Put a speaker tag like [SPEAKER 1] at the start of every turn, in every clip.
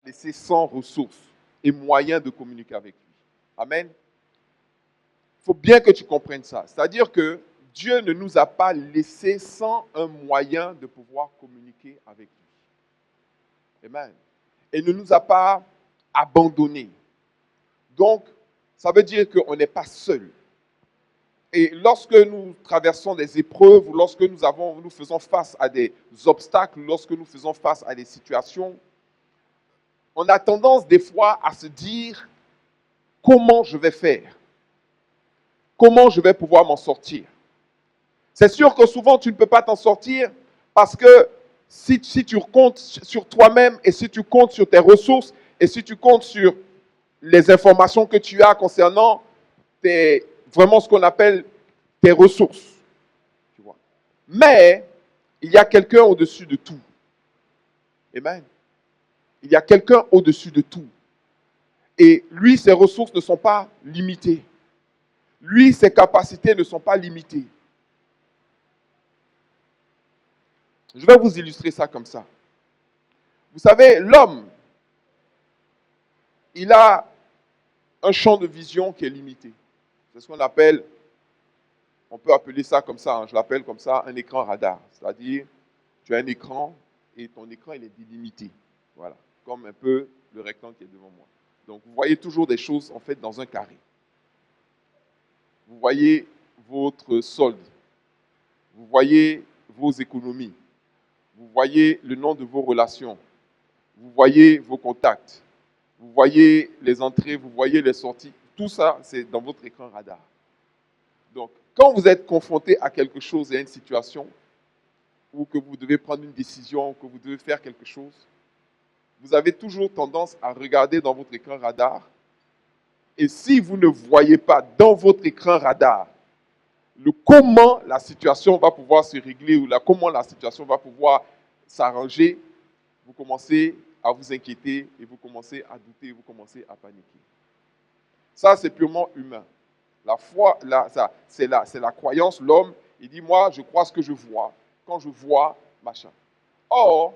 [SPEAKER 1] laissé sans ressources et moyens de communiquer avec lui. Amen. Il faut bien que tu comprennes ça. C'est-à-dire que Dieu ne nous a pas laissés sans un moyen de pouvoir communiquer avec lui. Amen. Et ne nous a pas abandonnés. Donc, ça veut dire qu'on n'est pas seul. Et lorsque nous traversons des épreuves, ou lorsque nous faisons face à des obstacles, lorsque nous faisons face à des situations, on a tendance des fois à se dire comment je vais faire, comment je vais pouvoir m'en sortir. C'est sûr que souvent tu ne peux pas t'en sortir parce que si tu comptes sur toi-même et si tu comptes sur tes ressources et si tu comptes sur les informations que tu as concernant vraiment ce qu'on appelle tes ressources. Tu vois. Mais il y a quelqu'un au-dessus de tout. Amen. Il y a quelqu'un au-dessus de tout. Et lui, ses ressources ne sont pas limitées. Lui, ses capacités ne sont pas limitées. Je vais vous illustrer ça comme ça. Vous savez, l'homme, il a un champ de vision qui est limité. C'est ce qu'on appelle, on peut appeler ça comme ça, je l'appelle comme ça, un écran radar. C'est-à-dire, tu as un écran et ton écran, il est délimité. Voilà, comme un peu le rectangle qui est devant moi. Donc, vous voyez toujours des choses, en fait, dans un carré. Vous voyez votre solde. Vous voyez vos économies. Vous voyez le nom de vos relations. Vous voyez vos contacts. Vous voyez les entrées, vous voyez les sorties. Tout ça, c'est dans votre écran radar. Donc, quand vous êtes confronté à quelque chose et à une situation, ou que vous devez prendre une décision, ou que vous devez faire quelque chose, vous avez toujours tendance à regarder dans votre écran radar. Et si vous ne voyez pas dans votre écran radar comment la situation va pouvoir se régler ou comment la situation va pouvoir s'arranger, vous commencez à vous inquiéter et vous commencez à douter, vous commencez à paniquer. Ça, c'est purement humain. La foi, c'est la croyance, l'homme, il dit, moi, je crois ce que je vois. Quand je vois, machin. Or,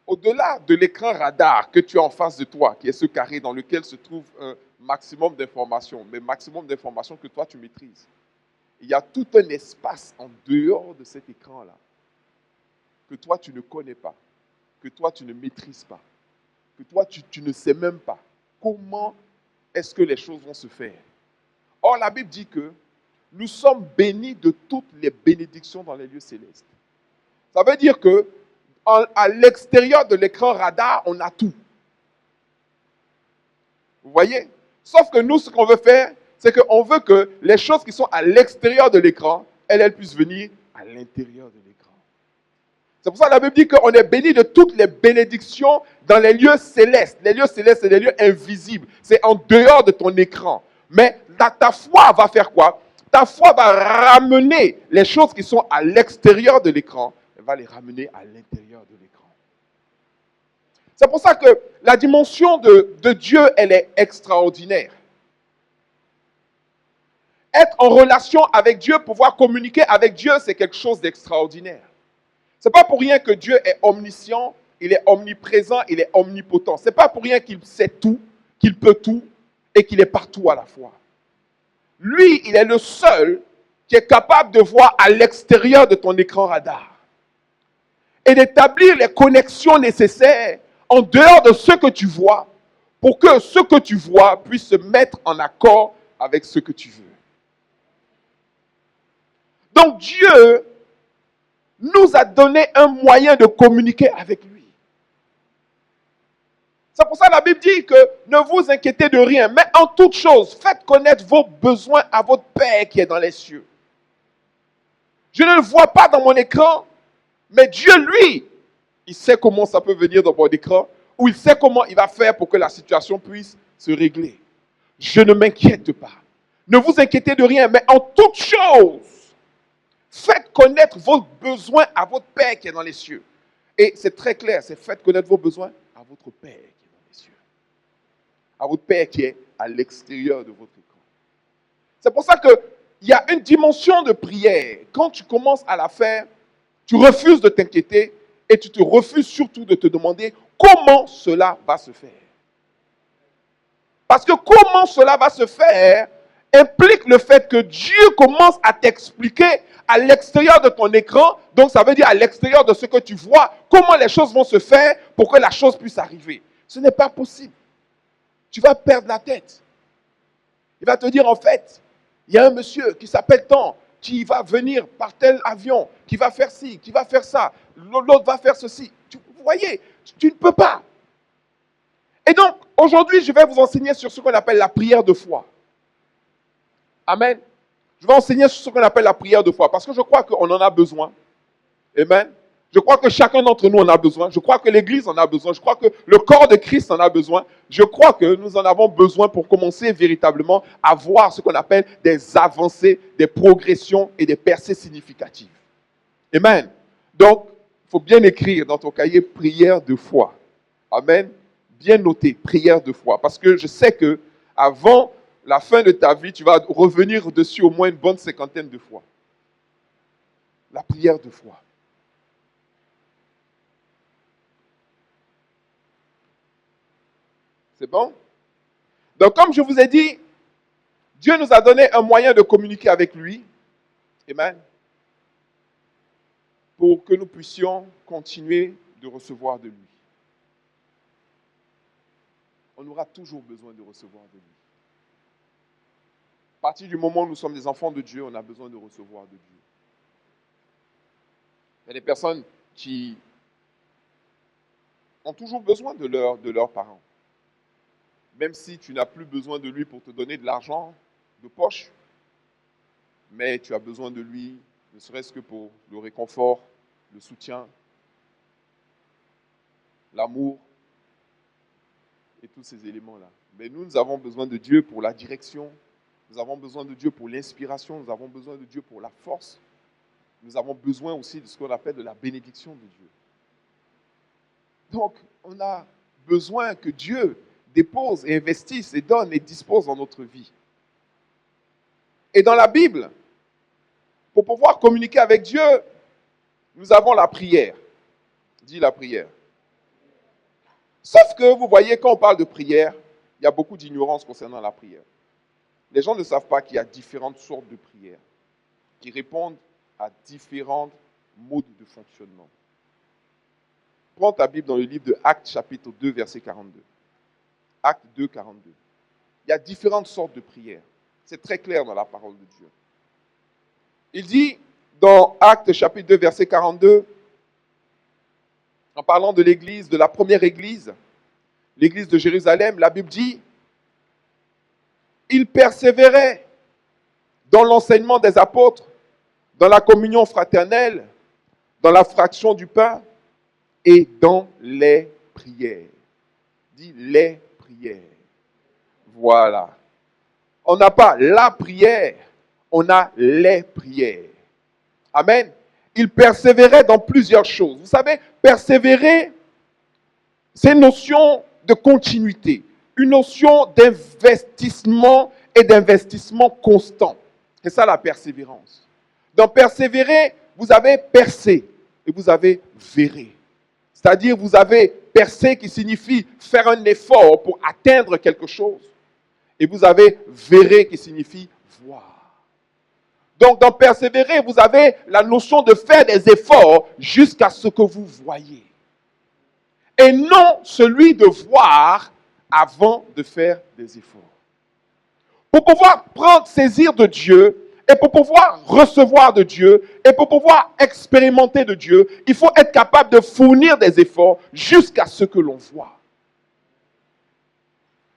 [SPEAKER 1] au-delà de l'écran radar que tu as en face de toi, qui est ce carré dans lequel se trouve un maximum d'informations, mais maximum d'informations que toi, tu maîtrises, il y a tout un espace en dehors de cet écran-là que toi, tu ne connais pas, que toi, tu ne maîtrises pas, que toi, tu ne sais même pas comment est-ce que les choses vont se faire. Or, la Bible dit que nous sommes bénis de toutes les bénédictions dans les lieux célestes. Ça veut dire que à l'extérieur de l'écran radar, on a tout. Vous voyez? Sauf que nous, ce qu'on veut faire, c'est qu'on veut que les choses qui sont à l'extérieur de l'écran, elles puissent venir à l'intérieur de l'écran. C'est pour ça que la Bible dit qu'on est béni de toutes les bénédictions dans les lieux célestes. Les lieux célestes, c'est les lieux invisibles. C'est en dehors de ton écran. Mais ta foi va faire quoi? Ta foi va ramener les choses qui sont à l'extérieur de l'écran. Elle va les ramener à l'intérieur de l'écran. C'est pour ça que la dimension de Dieu, elle est extraordinaire. Être en relation avec Dieu, pouvoir communiquer avec Dieu, c'est quelque chose d'extraordinaire. Ce n'est pas pour rien que Dieu est omniscient, il est omniprésent, il est omnipotent. Ce n'est pas pour rien qu'il sait tout, qu'il peut tout et qu'il est partout à la fois. Lui, il est le seul qui est capable de voir à l'extérieur de ton écran radar et d'établir les connexions nécessaires en dehors de ce que tu vois pour que ce que tu vois puisse se mettre en accord avec ce que tu veux. Donc Dieu nous a donné un moyen de communiquer avec lui. C'est pour ça que la Bible dit que ne vous inquiétez de rien, mais en toute chose, faites connaître vos besoins à votre Père qui est dans les cieux. Je ne le vois pas dans mon écran, mais Dieu, lui, il sait comment ça peut venir dans mon écran, ou il sait comment il va faire pour que la situation puisse se régler. Je ne m'inquiète pas. Ne vous inquiétez de rien, mais en toute chose, faites connaître vos besoins à votre Père qui est dans les cieux. Et c'est très clair, c'est faites connaître vos besoins à votre Père qui est dans les cieux. À votre Père qui est à l'extérieur de votre écran. C'est pour ça qu'il y a une dimension de prière. Quand tu commences à la faire, tu refuses de t'inquiéter et tu te refuses surtout de te demander comment cela va se faire. Parce que comment cela va se faire implique le fait que Dieu commence à t'expliquer à l'extérieur de ton écran, donc ça veut dire à l'extérieur de ce que tu vois, comment les choses vont se faire pour que la chose puisse arriver. Ce n'est pas possible. Tu vas perdre la tête. Il va te dire en fait, il y a un monsieur qui s'appelle tant, qui va venir par tel avion, qui va faire ci, qui va faire ça, l'autre va faire ceci. Vous voyez, tu ne peux pas. Et donc, aujourd'hui, je vais vous enseigner sur ce qu'on appelle la prière de foi. Amen. Je vais enseigner sur ce qu'on appelle la prière de foi, parce que je crois qu'on en a besoin. Amen. Je crois que chacun d'entre nous en a besoin. Je crois que l'Église en a besoin. Je crois que le corps de Christ en a besoin. Je crois que nous en avons besoin pour commencer véritablement à voir ce qu'on appelle des avancées, des progressions et des percées significatives. Amen. Donc, il faut bien écrire dans ton cahier prière de foi. Amen. Bien noter, prière de foi. Parce que je sais que avant la fin de ta vie, tu vas revenir dessus au moins une bonne 50aine de fois. La prière de foi. C'est bon? Donc, comme je vous ai dit, Dieu nous a donné un moyen de communiquer avec lui. Amen. Pour que nous puissions continuer de recevoir de lui. On aura toujours besoin de recevoir de lui. À partir du moment où nous sommes des enfants de Dieu, on a besoin de recevoir de Dieu. Il y a des personnes qui ont toujours besoin de leurs parents. Même si tu n'as plus besoin de lui pour te donner de l'argent de poche, mais tu as besoin de lui, ne serait-ce que pour le réconfort, le soutien, l'amour et tous ces éléments-là. Mais nous avons besoin de Dieu pour la direction, nous avons besoin de Dieu pour l'inspiration, nous avons besoin de Dieu pour la force, nous avons besoin aussi de ce qu'on appelle de la bénédiction de Dieu. Donc, on a besoin que Dieu dépose et investisse et donne et dispose dans notre vie. Et dans la Bible, pour pouvoir communiquer avec Dieu, nous avons la prière. Dis la prière. Sauf que, vous voyez, quand on parle de prière, il y a beaucoup d'ignorance concernant la prière. Les gens ne savent pas qu'il y a différentes sortes de prières qui répondent à différents modes de fonctionnement. Prends ta Bible dans le livre de Actes, chapitre 2, verset 42. Acte 2, 42. Il y a différentes sortes de prières. C'est très clair dans la parole de Dieu. Il dit dans Acte, chapitre 2, verset 42, en parlant de l'église, de la première église, l'église de Jérusalem, la Bible dit, ils persévéraient dans l'enseignement des apôtres, dans la communion fraternelle, dans la fraction du pain et dans les prières. Dis les prières. Voilà. On n'a pas la prière, on a les prières. Amen. Ils persévéraient dans plusieurs choses. Vous savez, persévérer, c'est une notion de continuité, une notion d'investissement et d'investissement constant. C'est ça la persévérance. Dans persévérer, vous avez percé et vous avez verré. C'est-à-dire, vous avez percé qui signifie faire un effort pour atteindre quelque chose. Et vous avez verré qui signifie voir. Donc, dans persévérer, vous avez la notion de faire des efforts jusqu'à ce que vous voyez. Et non celui de voir avant de faire des efforts. Pour pouvoir saisir de Dieu, et pour pouvoir recevoir de Dieu, et pour pouvoir expérimenter de Dieu, il faut être capable de fournir des efforts jusqu'à ce que l'on voit.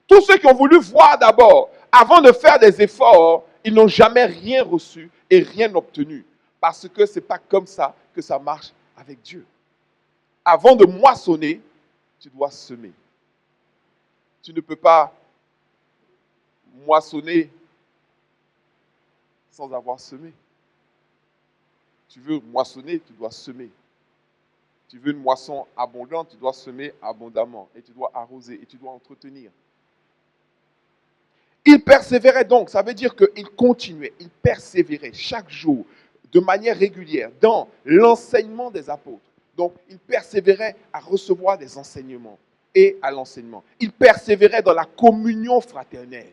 [SPEAKER 1] Tous ceux qui ont voulu voir d'abord, avant de faire des efforts, ils n'ont jamais rien reçu et rien obtenu. Parce que ce n'est pas comme ça que ça marche avec Dieu. Avant de moissonner, tu dois semer. Tu ne peux pas moissonner sans avoir semé. Tu veux moissonner, tu dois semer. Tu veux une moisson abondante, tu dois semer abondamment. Et tu dois arroser et tu dois entretenir. Il persévérait donc, ça veut dire qu'il continuait, il persévérait chaque jour, de manière régulière, dans l'enseignement des apôtres. Donc, il persévérait à recevoir des enseignements et à l'enseignement. Il persévérait dans la communion fraternelle.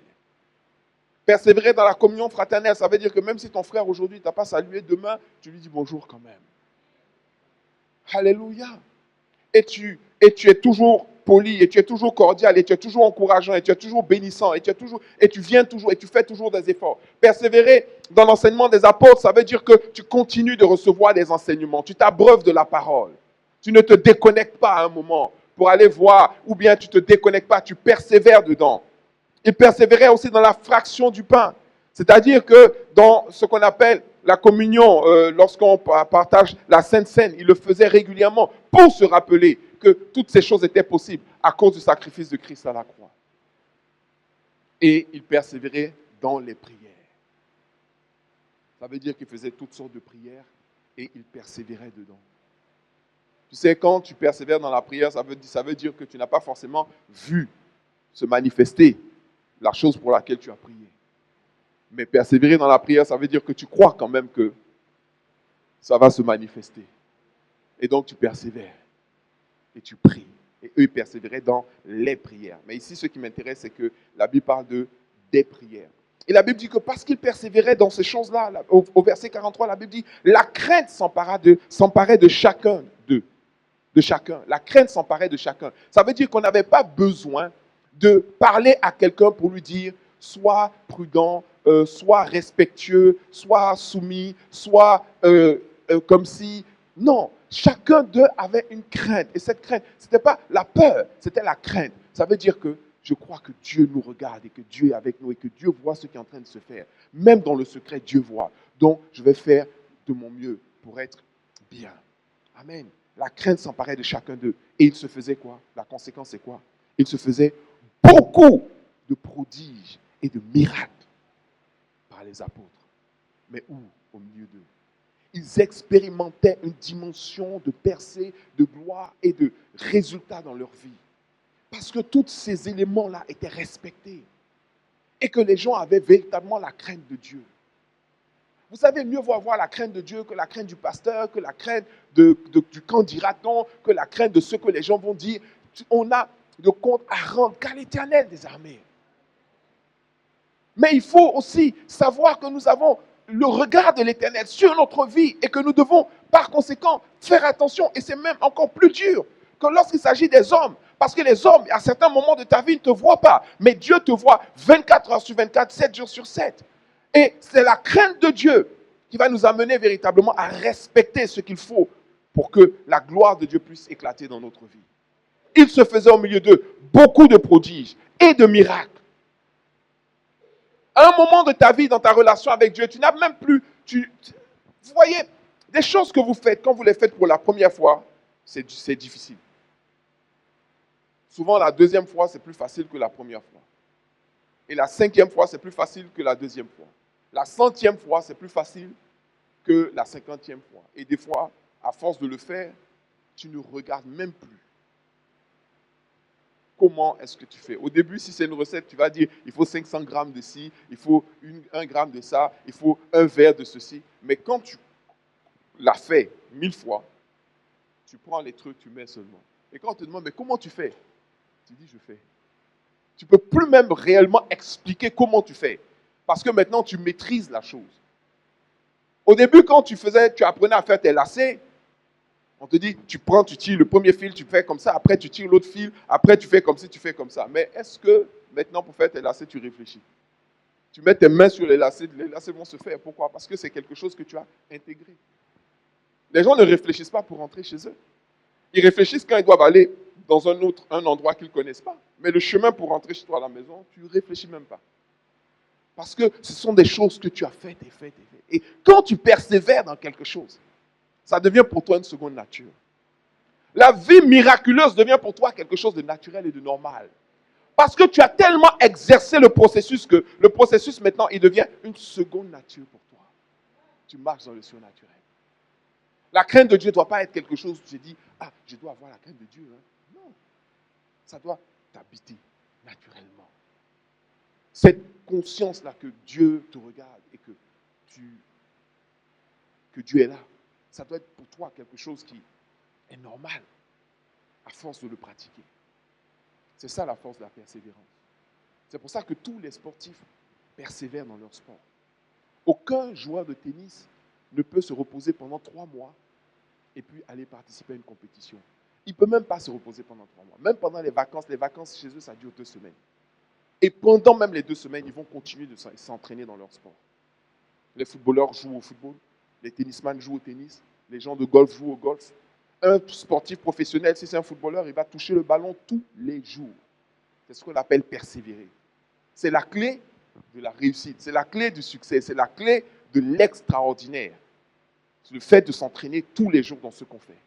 [SPEAKER 1] Persévérer dans la communion fraternelle, ça veut dire que même si ton frère aujourd'hui ne t'a pas salué, demain, tu lui dis bonjour quand même. Alléluia. Et tu es toujours poli, et tu es toujours cordial, et tu es toujours encourageant, et tu es toujours bénissant, et tu viens toujours, et tu fais toujours des efforts. Persévérer dans l'enseignement des apôtres, ça veut dire que tu continues de recevoir des enseignements, tu t'abreuves de la parole. Tu ne te déconnectes pas à un moment pour aller voir, ou bien tu ne te déconnectes pas, tu persévères dedans. Il persévérait aussi dans la fraction du pain. C'est-à-dire que dans ce qu'on appelle la communion, lorsqu'on partage la Sainte Seine, il le faisait régulièrement pour se rappeler que toutes ces choses étaient possibles à cause du sacrifice de Christ à la croix. Et il persévérait dans les prières. Ça veut dire qu'il faisait toutes sortes de prières et il persévérait dedans. Tu sais, quand tu persévères dans la prière, ça veut dire que tu n'as pas forcément vu se manifester la chose pour laquelle tu as prié. Mais persévérer dans la prière, ça veut dire que tu crois quand même que ça va se manifester. Et donc tu persévères et tu pries. Et eux, ils persévéraient dans les prières. Mais ici, ce qui m'intéresse, c'est que la Bible parle des prières. Et la Bible dit que parce qu'ils persévéraient dans ces choses-là, au verset 43, la Bible dit, la crainte s'emparait de chacun d'eux. De chacun. La crainte s'emparait de chacun. Ça veut dire qu'on n'avait pas besoin de parler à quelqu'un pour lui dire sois prudent, sois respectueux, sois soumis, sois comme si. Non, chacun d'eux avait une crainte. Et cette crainte, ce n'était pas la peur, c'était la crainte. Ça veut dire que je crois que Dieu nous regarde et que Dieu est avec nous et que Dieu voit ce qui est en train de se faire. Même dans le secret, Dieu voit. Donc, je vais faire de mon mieux pour être bien. Amen. La crainte s'emparait de chacun d'eux. Et il se faisait quoi? La conséquence, c'est quoi? Il se faisait beaucoup de prodiges et de miracles par les apôtres. Mais où? Au milieu d'eux. Ils expérimentaient une dimension de percée, de gloire et de résultats dans leur vie. Parce que tous ces éléments-là étaient respectés. Et que les gens avaient véritablement la crainte de Dieu. Vous savez, mieux vaut avoir la crainte de Dieu que la crainte du pasteur, que la crainte du quand dira-t-on, que la crainte de ce que les gens vont dire. On a de compte à rendre qu'à l'Éternel des armées. Mais il faut aussi savoir que nous avons le regard de l'Éternel sur notre vie et que nous devons, par conséquent, faire attention. Et c'est même encore plus dur que lorsqu'il s'agit des hommes. Parce que les hommes, à certains moments de ta vie, ne te voient pas. Mais Dieu te voit 24 heures sur 24, 7 jours sur 7. Et c'est la crainte de Dieu qui va nous amener véritablement à respecter ce qu'il faut pour que la gloire de Dieu puisse éclater dans notre vie. Il se faisait au milieu d'eux beaucoup de prodiges et de miracles. À un moment de ta vie, dans ta relation avec Dieu, tu n'as même plus... vous voyez, des choses que vous faites, quand vous les faites pour la première fois, c'est difficile. Souvent, la deuxième fois, c'est plus facile que la première fois. Et la 5e fois, c'est plus facile que la 2e fois. La 100e fois, c'est plus facile que la 50e fois. Et des fois, à force de le faire, tu ne regardes même plus. Comment est-ce que tu fais? Au début, si c'est une recette, tu vas dire, il faut 500 grammes de ci, il faut 1 gramme de ça, il faut un verre de ceci. Mais quand tu l'as fait 1000 fois, tu prends les trucs, tu mets seulement. Et quand on te demande, mais comment tu fais? Tu dis, je fais. Tu ne peux plus même réellement expliquer comment tu fais. Parce que maintenant, tu maîtrises la chose. Au début, quand tu apprenais à faire tes lacets, on te dit, tu tires le premier fil, tu fais comme ça, après tu tires l'autre fil, après tu fais comme ci, tu fais comme ça. Mais est-ce que maintenant, pour faire tes lacets, tu réfléchis? Tu mets tes mains sur les lacets vont se faire. Pourquoi? Parce que c'est quelque chose que tu as intégré. Les gens ne réfléchissent pas pour rentrer chez eux. Ils réfléchissent quand ils doivent aller dans un endroit qu'ils ne connaissent pas. Mais le chemin pour rentrer chez toi à la maison, tu ne réfléchis même pas. Parce que ce sont des choses que tu as faites et faites et faites. Et quand tu persévères dans quelque chose, ça devient pour toi une seconde nature. La vie miraculeuse devient pour toi quelque chose de naturel et de normal. Parce que tu as tellement exercé le processus que le processus maintenant, il devient une seconde nature pour toi. Tu marches dans le surnaturel. La crainte de Dieu ne doit pas être quelque chose où tu te dis, ah, je dois avoir la crainte de Dieu. Hein. Non. Ça doit t'habiter naturellement. Cette conscience-là que Dieu te regarde et que Dieu est là, ça doit être pour toi quelque chose est normal à force de le pratiquer. C'est ça la force de la persévérance. C'est pour ça que tous les sportifs persévèrent dans leur sport. Aucun joueur de tennis ne peut se reposer pendant 3 mois et puis aller participer à une compétition. Il ne peut même pas se reposer pendant 3 mois. Même pendant les vacances chez eux, ça dure 2 semaines. Et pendant même les 2 semaines, ils vont continuer de s'entraîner dans leur sport. Les footballeurs jouent au football, les tennisman jouent au tennis, les gens de golf jouent au golf. Un sportif professionnel, si c'est un footballeur, il va toucher le ballon tous les jours. C'est ce qu'on appelle persévérer. C'est la clé de la réussite, c'est la clé du succès, c'est la clé de l'extraordinaire. C'est le fait de s'entraîner tous les jours dans ce qu'on fait.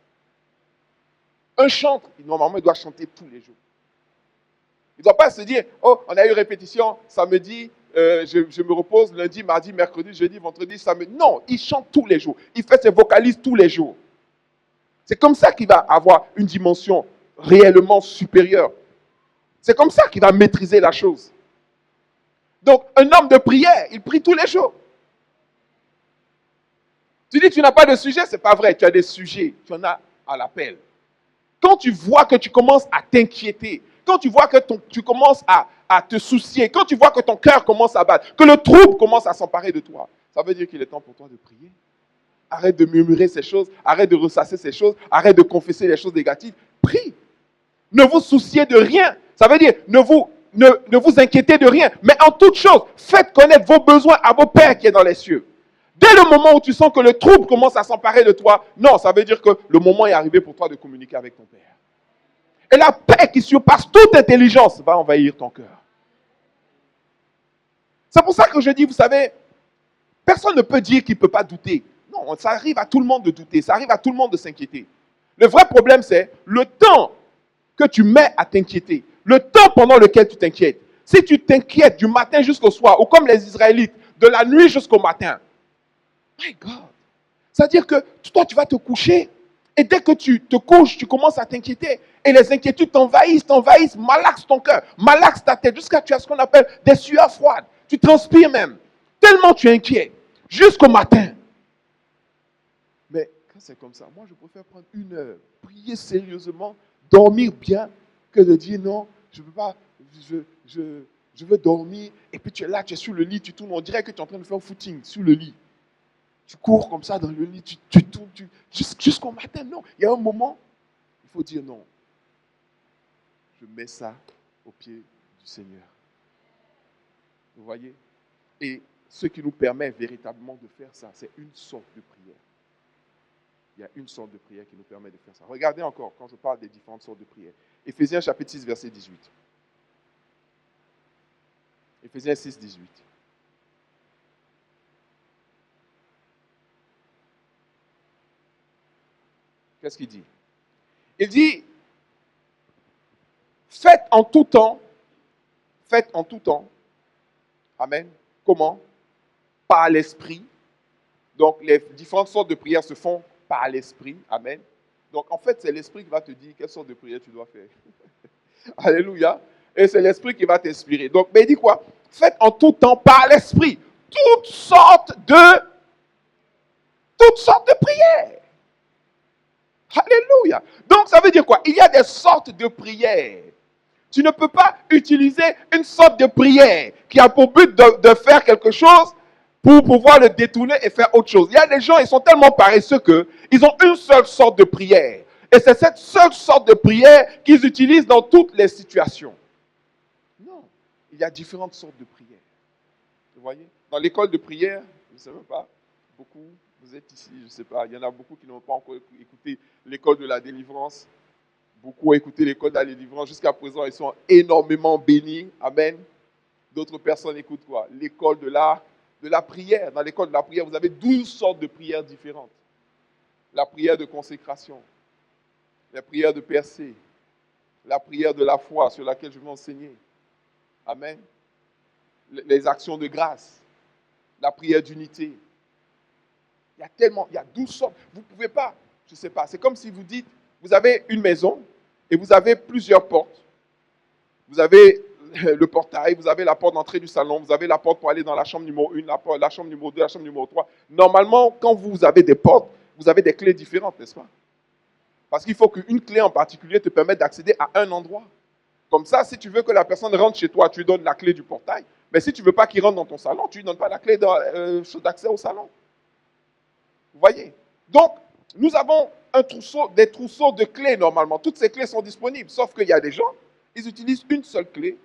[SPEAKER 1] Un chantre, normalement, il doit chanter tous les jours. Il ne doit pas se dire, oh, on a eu répétition samedi, je me repose lundi, mardi, mercredi, jeudi, vendredi, samedi. Non, il chante tous les jours. Il fait ses vocalises tous les jours. C'est comme ça qu'il va avoir une dimension réellement supérieure. C'est comme ça qu'il va maîtriser la chose. Donc, un homme de prière, il prie tous les jours. Tu dis, tu n'as pas de sujet, ce n'est pas vrai. Tu as des sujets, tu en as à l'appel. Quand tu vois que tu commences à t'inquiéter, quand tu vois que tu commences à te soucier, quand tu vois que ton cœur commence à battre, que le trouble commence à s'emparer de toi, ça veut dire qu'il est temps pour toi de prier. Arrête de murmurer ces choses, arrête de ressasser ces choses, arrête de confesser les choses négatives. Prie. Ne vous souciez de rien. Ça veut dire, ne vous inquiétez de rien. Mais en toute chose, faites connaître vos besoins à vos pères qui est dans les cieux. Dès le moment où tu sens que le trouble commence à s'emparer de toi, non, ça veut dire que le moment est arrivé pour toi de communiquer avec ton Père. Et la paix qui surpasse toute intelligence va envahir ton cœur. C'est pour ça que je dis, vous savez, personne ne peut dire qu'il ne peut pas douter. Non, ça arrive à tout le monde de douter, ça arrive à tout le monde de s'inquiéter. Le vrai problème, c'est le temps que tu mets à t'inquiéter, le temps pendant lequel tu t'inquiètes. Si tu t'inquiètes du matin jusqu'au soir, ou comme les Israélites, de la nuit jusqu'au matin, my God, c'est-à-dire que toi, tu vas te coucher, et dès que tu te couches, tu commences à t'inquiéter, et les inquiétudes t'envahissent, malaxent ton cœur, malaxent ta tête, jusqu'à tu as ce qu'on appelle des sueurs froides. Tu transpires même, tellement tu es inquiet, jusqu'au matin. Mais quand c'est comme ça, moi je préfère prendre 1 heure, prier sérieusement, dormir bien, que de dire non, je ne peux pas, je veux dormir, et puis tu es là, tu es sur le lit, tu tournes, on dirait que tu es en train de faire un footing sur le lit. Tu cours comme ça dans le lit, tu tournes, jusqu'au matin. Non, il y a un moment, il faut dire non. Je mets ça au pied du Seigneur. Vous voyez? Et ce qui nous permet véritablement de faire ça, c'est une sorte de prière. Il y a une sorte de prière qui nous permet de faire ça. Regardez encore, quand je parle des différentes sortes de prières. Éphésiens chapitre 6, verset 18. Éphésiens 6, 18. Qu'est-ce qu'il dit? Il dit, faites en tout temps. Amen. Comment? Par l'esprit. Donc, les différentes sortes de prières se font par l'esprit. Amen. Donc, en fait, c'est l'esprit qui va te dire quelle sorte de prière tu dois faire. Alléluia. Et c'est l'esprit qui va t'inspirer. Donc, mais il dit quoi? Faites en tout temps par l'esprit toutes sortes de prières. Alléluia. Donc, ça veut dire quoi? Il y a des sortes de prières. Tu ne peux pas utiliser une sorte de prière qui a pour but de faire quelque chose pour pouvoir le détourner et faire autre chose. Il y a des gens, ils sont tellement paresseux qu'ils ont une seule sorte de prière. Et c'est cette seule sorte de prière qu'ils utilisent dans toutes les situations. Non, il y a différentes sortes de prières. Vous voyez? Dans l'école de prière, je ne sais même pas, beaucoup, vous êtes ici, je ne sais pas, il y en a beaucoup qui n'ont pas encore écouté l'école de la délivrance. Beaucoup ont écouté l'école de la délivrance. Jusqu'à présent, ils sont énormément bénis. Amen. D'autres personnes écoutent quoi? L'école de la prière. Dans l'école de la prière, vous avez 12 sortes de prières différentes. La prière de consécration, la prière de percée, la prière de la foi sur laquelle je vais enseigner. Amen. Les actions de grâce, la prière d'unité. Il y a 12 sortes. Vous ne pouvez pas, je ne sais pas, c'est comme si vous dites, vous avez une maison et vous avez plusieurs portes. Vous avez le portail, vous avez la porte d'entrée du salon, vous avez la porte pour aller dans la chambre numéro 1, la chambre numéro 2, la chambre numéro 3. Normalement, quand vous avez des portes, vous avez des clés différentes, n'est-ce pas? Parce qu'il faut qu'une clé en particulier te permette d'accéder à un endroit. Comme ça, si tu veux que la personne rentre chez toi, tu lui donnes la clé du portail. Mais si tu ne veux pas qu'il rentre dans ton salon, tu ne lui donnes pas la clé d'accès au salon. Vous voyez? Donc, nous avons des trousseaux de clés normalement. Toutes ces clés sont disponibles. Sauf qu'il y a des gens, ils utilisent une seule clé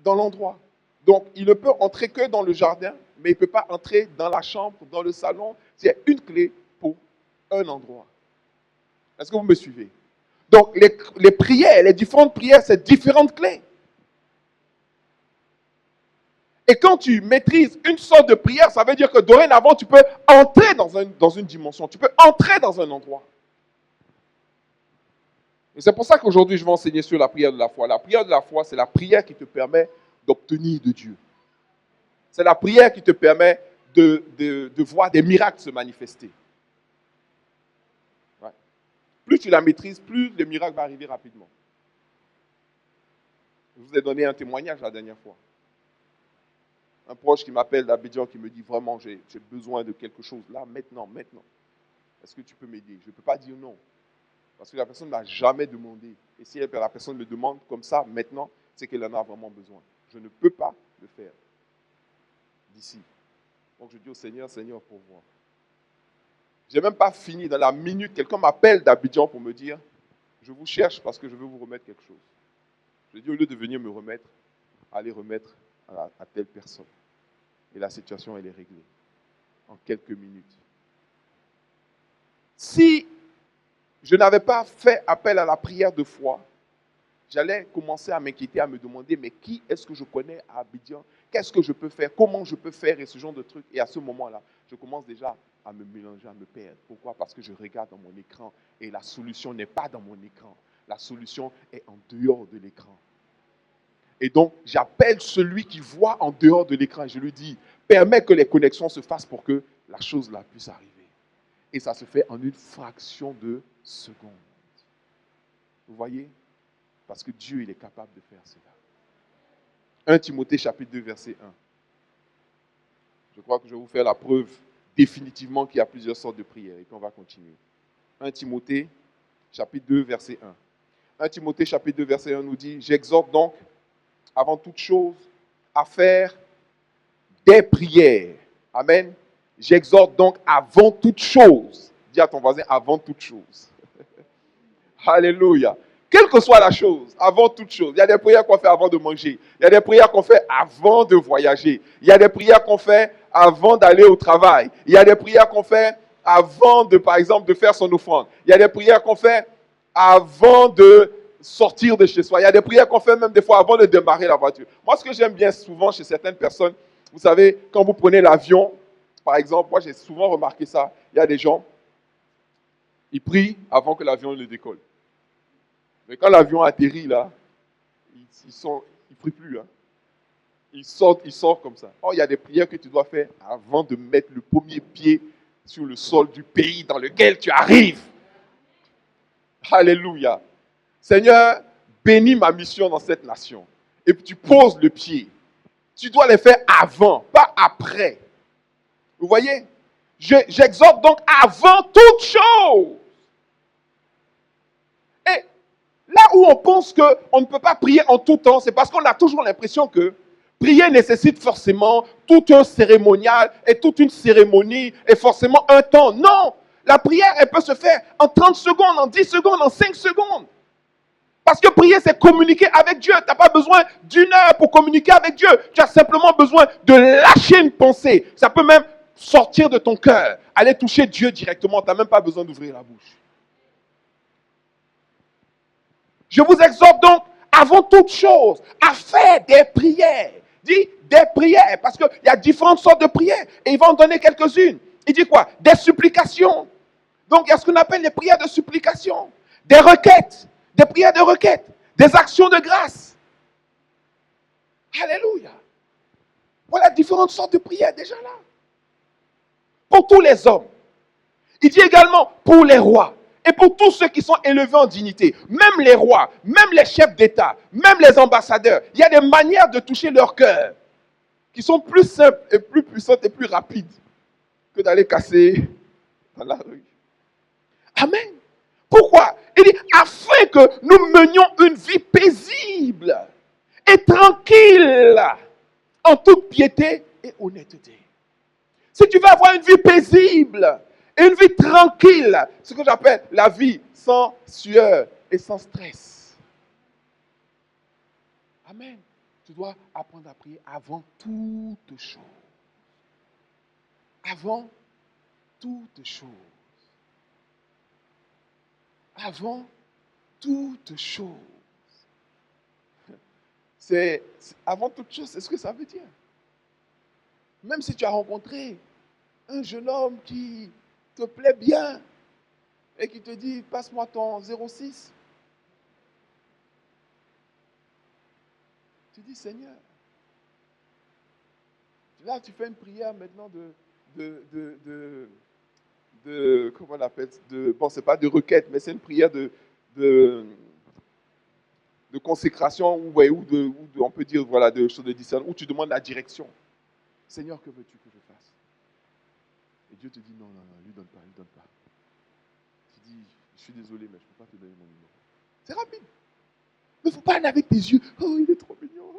[SPEAKER 1] dans l'endroit. Donc, il ne peut entrer que dans le jardin, mais il ne peut pas entrer dans la chambre, dans le salon. C'est une clé pour un endroit. Est-ce que vous me suivez? Donc, les prières, les différentes prières, c'est différentes clés. Et quand tu maîtrises une sorte de prière, ça veut dire que dorénavant, tu peux entrer dans une dimension, tu peux entrer dans un endroit. Et c'est pour ça qu'aujourd'hui, je vais enseigner sur la prière de la foi. La prière de la foi, c'est la prière qui te permet d'obtenir de Dieu. C'est la prière qui te permet de voir des miracles se manifester. Ouais. Plus tu la maîtrises, plus le miracle va arriver rapidement. Je vous ai donné un témoignage la dernière fois. Un proche qui m'appelle d'Abidjan qui me dit vraiment j'ai besoin de quelque chose là, maintenant. Est-ce que tu peux m'aider? Je ne peux pas dire non. Parce que la personne ne m'a jamais demandé. Et si la personne me demande comme ça maintenant, c'est qu'elle en a vraiment besoin. Je ne peux pas le faire d'ici. Donc je dis au Seigneur, Seigneur, pourvois. Je n'ai même pas fini. Dans la minute, quelqu'un m'appelle d'Abidjan pour me dire, je vous cherche parce que je veux vous remettre quelque chose. Je dis, au lieu de venir me remettre, allez remettre à telle personne. Et la situation, elle est réglée en quelques minutes. Si je n'avais pas fait appel à la prière de foi, j'allais commencer à m'inquiéter, à me demander, mais qui est-ce que je connais à Abidjan? Qu'est-ce que je peux faire? Comment je peux faire? Et ce genre de trucs. Et à ce moment-là, je commence déjà à me mélanger, à me perdre. Pourquoi? Parce que je regarde dans mon écran et la solution n'est pas dans mon écran. La solution est en dehors de l'écran. Et donc, j'appelle celui qui voit en dehors de l'écran et je lui dis, permets que les connexions se fassent pour que la chose là puisse arriver. Et ça se fait en une fraction de seconde. Vous voyez? Parce que Dieu, il est capable de faire cela. 1 Timothée chapitre 2, verset 1. Je crois que je vais vous faire la preuve définitivement qu'il y a plusieurs sortes de prières. Et puis on va continuer. 1 Timothée chapitre 2, verset 1. 1 Timothée chapitre 2, verset 1 nous dit, j'exhorte donc avant toute chose à faire des prières. Amen. J'exhorte donc avant toute chose. Dis à ton voisin, avant toute chose. Alléluia. Quelle que soit la chose, avant toute chose. Il y a des prières qu'on fait avant de manger. Il y a des prières qu'on fait avant de voyager. Il y a des prières qu'on fait avant d'aller au travail. Il y a des prières qu'on fait avant de, par exemple, de faire son offrande. Il y a des prières qu'on fait avant de sortir de chez soi. Il y a des prières qu'on fait même des fois avant de démarrer la voiture. Moi, ce que j'aime bien souvent chez certaines personnes, vous savez, quand vous prenez l'avion, par exemple, moi j'ai souvent remarqué ça, il y a des gens, ils prient avant que l'avion ne décolle. Mais quand l'avion atterrit là, ils prient plus. Hein. Ils sortent comme ça. Oh, il y a des prières que tu dois faire avant de mettre le premier pied sur le sol du pays dans lequel tu arrives. Alléluia. Seigneur, bénis ma mission dans cette nation. Et puis tu poses le pied. Tu dois les faire avant, pas après. Vous voyez? J'exhorte donc avant toute chose. Et là où on pense qu'on ne peut pas prier en tout temps, c'est parce qu'on a toujours l'impression que prier nécessite forcément tout un cérémonial et toute une cérémonie et forcément un temps. Non! La prière, elle peut se faire en 30 secondes, en 10 secondes, en 5 secondes. Parce que prier, c'est communiquer avec Dieu. Tu n'as pas besoin d'une heure pour communiquer avec Dieu. Tu as simplement besoin de lâcher une pensée. Ça peut même sortir de ton cœur, aller toucher Dieu directement. Tu n'as même pas besoin d'ouvrir la bouche. Je vous exhorte donc, avant toute chose, à faire des prières. Dis des prières, parce qu'il y a différentes sortes de prières. Et il va en donner quelques-unes. Il dit quoi? Des supplications. Donc, il y a ce qu'on appelle les prières de supplication. Des requêtes. Des prières de requête, des actions de grâce. Alléluia. Voilà différentes sortes de prières déjà là. Pour tous les hommes. Il dit également pour les rois et pour tous ceux qui sont élevés en dignité. Même les rois, même les chefs d'État, même les ambassadeurs. Il y a des manières de toucher leur cœur qui sont plus simples et plus puissantes et plus rapides que d'aller casser dans la rue. Amen. Pourquoi? Il dit, afin que nous menions une vie paisible et tranquille, en toute piété et honnêteté. Si tu veux avoir une vie paisible, une vie tranquille, ce que j'appelle la vie sans sueur et sans stress. Amen. Tu dois apprendre à prier avant toute chose. Avant toute chose. Avant toute chose. C'est avant toute chose, c'est ce que ça veut dire. Même si tu as rencontré un jeune homme qui te plaît bien et qui te dit, passe-moi ton 06. Tu dis, Seigneur, là tu fais une prière maintenant comment on l'appelle, bon, c'est pas de requête, mais c'est une prière de consécration, on peut dire, voilà, de choses de discernement, où tu demandes la direction. Seigneur, que veux-tu que je fasse? Et Dieu te dit, non, lui donne pas, lui donne pas. Tu dis, je suis désolé, mais je ne peux pas te donner mon numéro. C'est rapide. Mais il ne faut pas aller avec tes yeux. Oh, il est trop mignon.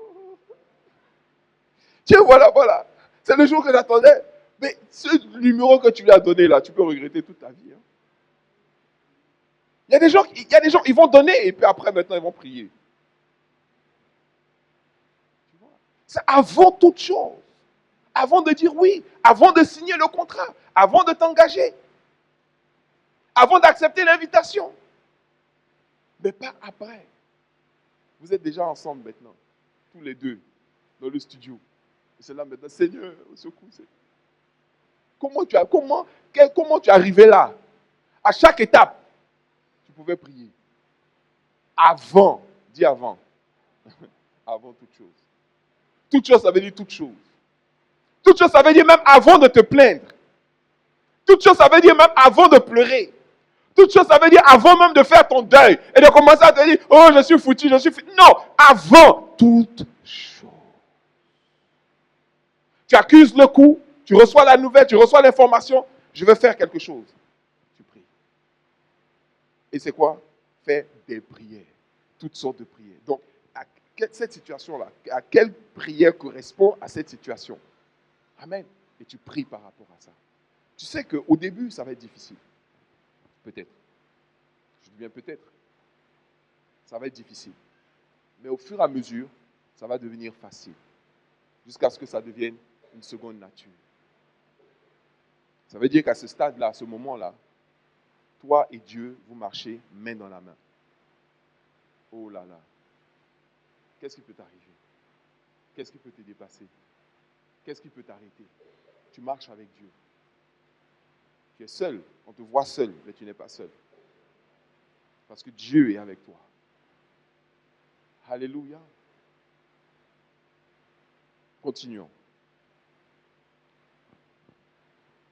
[SPEAKER 1] Tiens, voilà. C'est le jour que j'attendais. Mais ce numéro que tu lui as donné là, tu peux regretter toute ta vie. Hein. Il y a des gens, ils vont donner et puis après, maintenant, ils vont prier. Tu vois? C'est avant toute chose. Avant de dire oui, avant de signer le contrat, avant de t'engager, avant d'accepter l'invitation. Mais pas après. Vous êtes déjà ensemble maintenant, tous les deux, dans le studio. Et c'est là maintenant, Seigneur, au secours. Comment tu es arrivé là? À chaque étape, tu pouvais prier. Avant, dis avant. Avant toute chose. Toute chose, ça veut dire toute chose. Toute chose, ça veut dire même avant de te plaindre. Toute chose, ça veut dire même avant de pleurer. Toute chose, ça veut dire avant même de faire ton deuil et de commencer à te dire, oh, je suis foutu. Non, avant toute chose. Tu accuses le coup, tu reçois la nouvelle, tu reçois l'information, je vais faire quelque chose. Tu pries. Et c'est quoi? Faire des prières. Toutes sortes de prières. Donc, cette situation-là, à quelle prière correspond à cette situation? Amen. Et tu pries par rapport à ça. Tu sais qu'au début, ça va être difficile. Peut-être. Je dis bien peut-être. Ça va être difficile. Mais au fur et à mesure, ça va devenir facile. Jusqu'à ce que ça devienne une seconde nature. Ça veut dire qu'à ce stade-là, à ce moment-là, toi et Dieu, vous marchez main dans la main. Oh là là. Qu'est-ce qui peut t'arriver? Qu'est-ce qui peut te dépasser? Qu'est-ce qui peut t'arrêter? Tu marches avec Dieu. Tu es seul. On te voit seul, mais tu n'es pas seul. Parce que Dieu est avec toi. Alléluia. Continuons.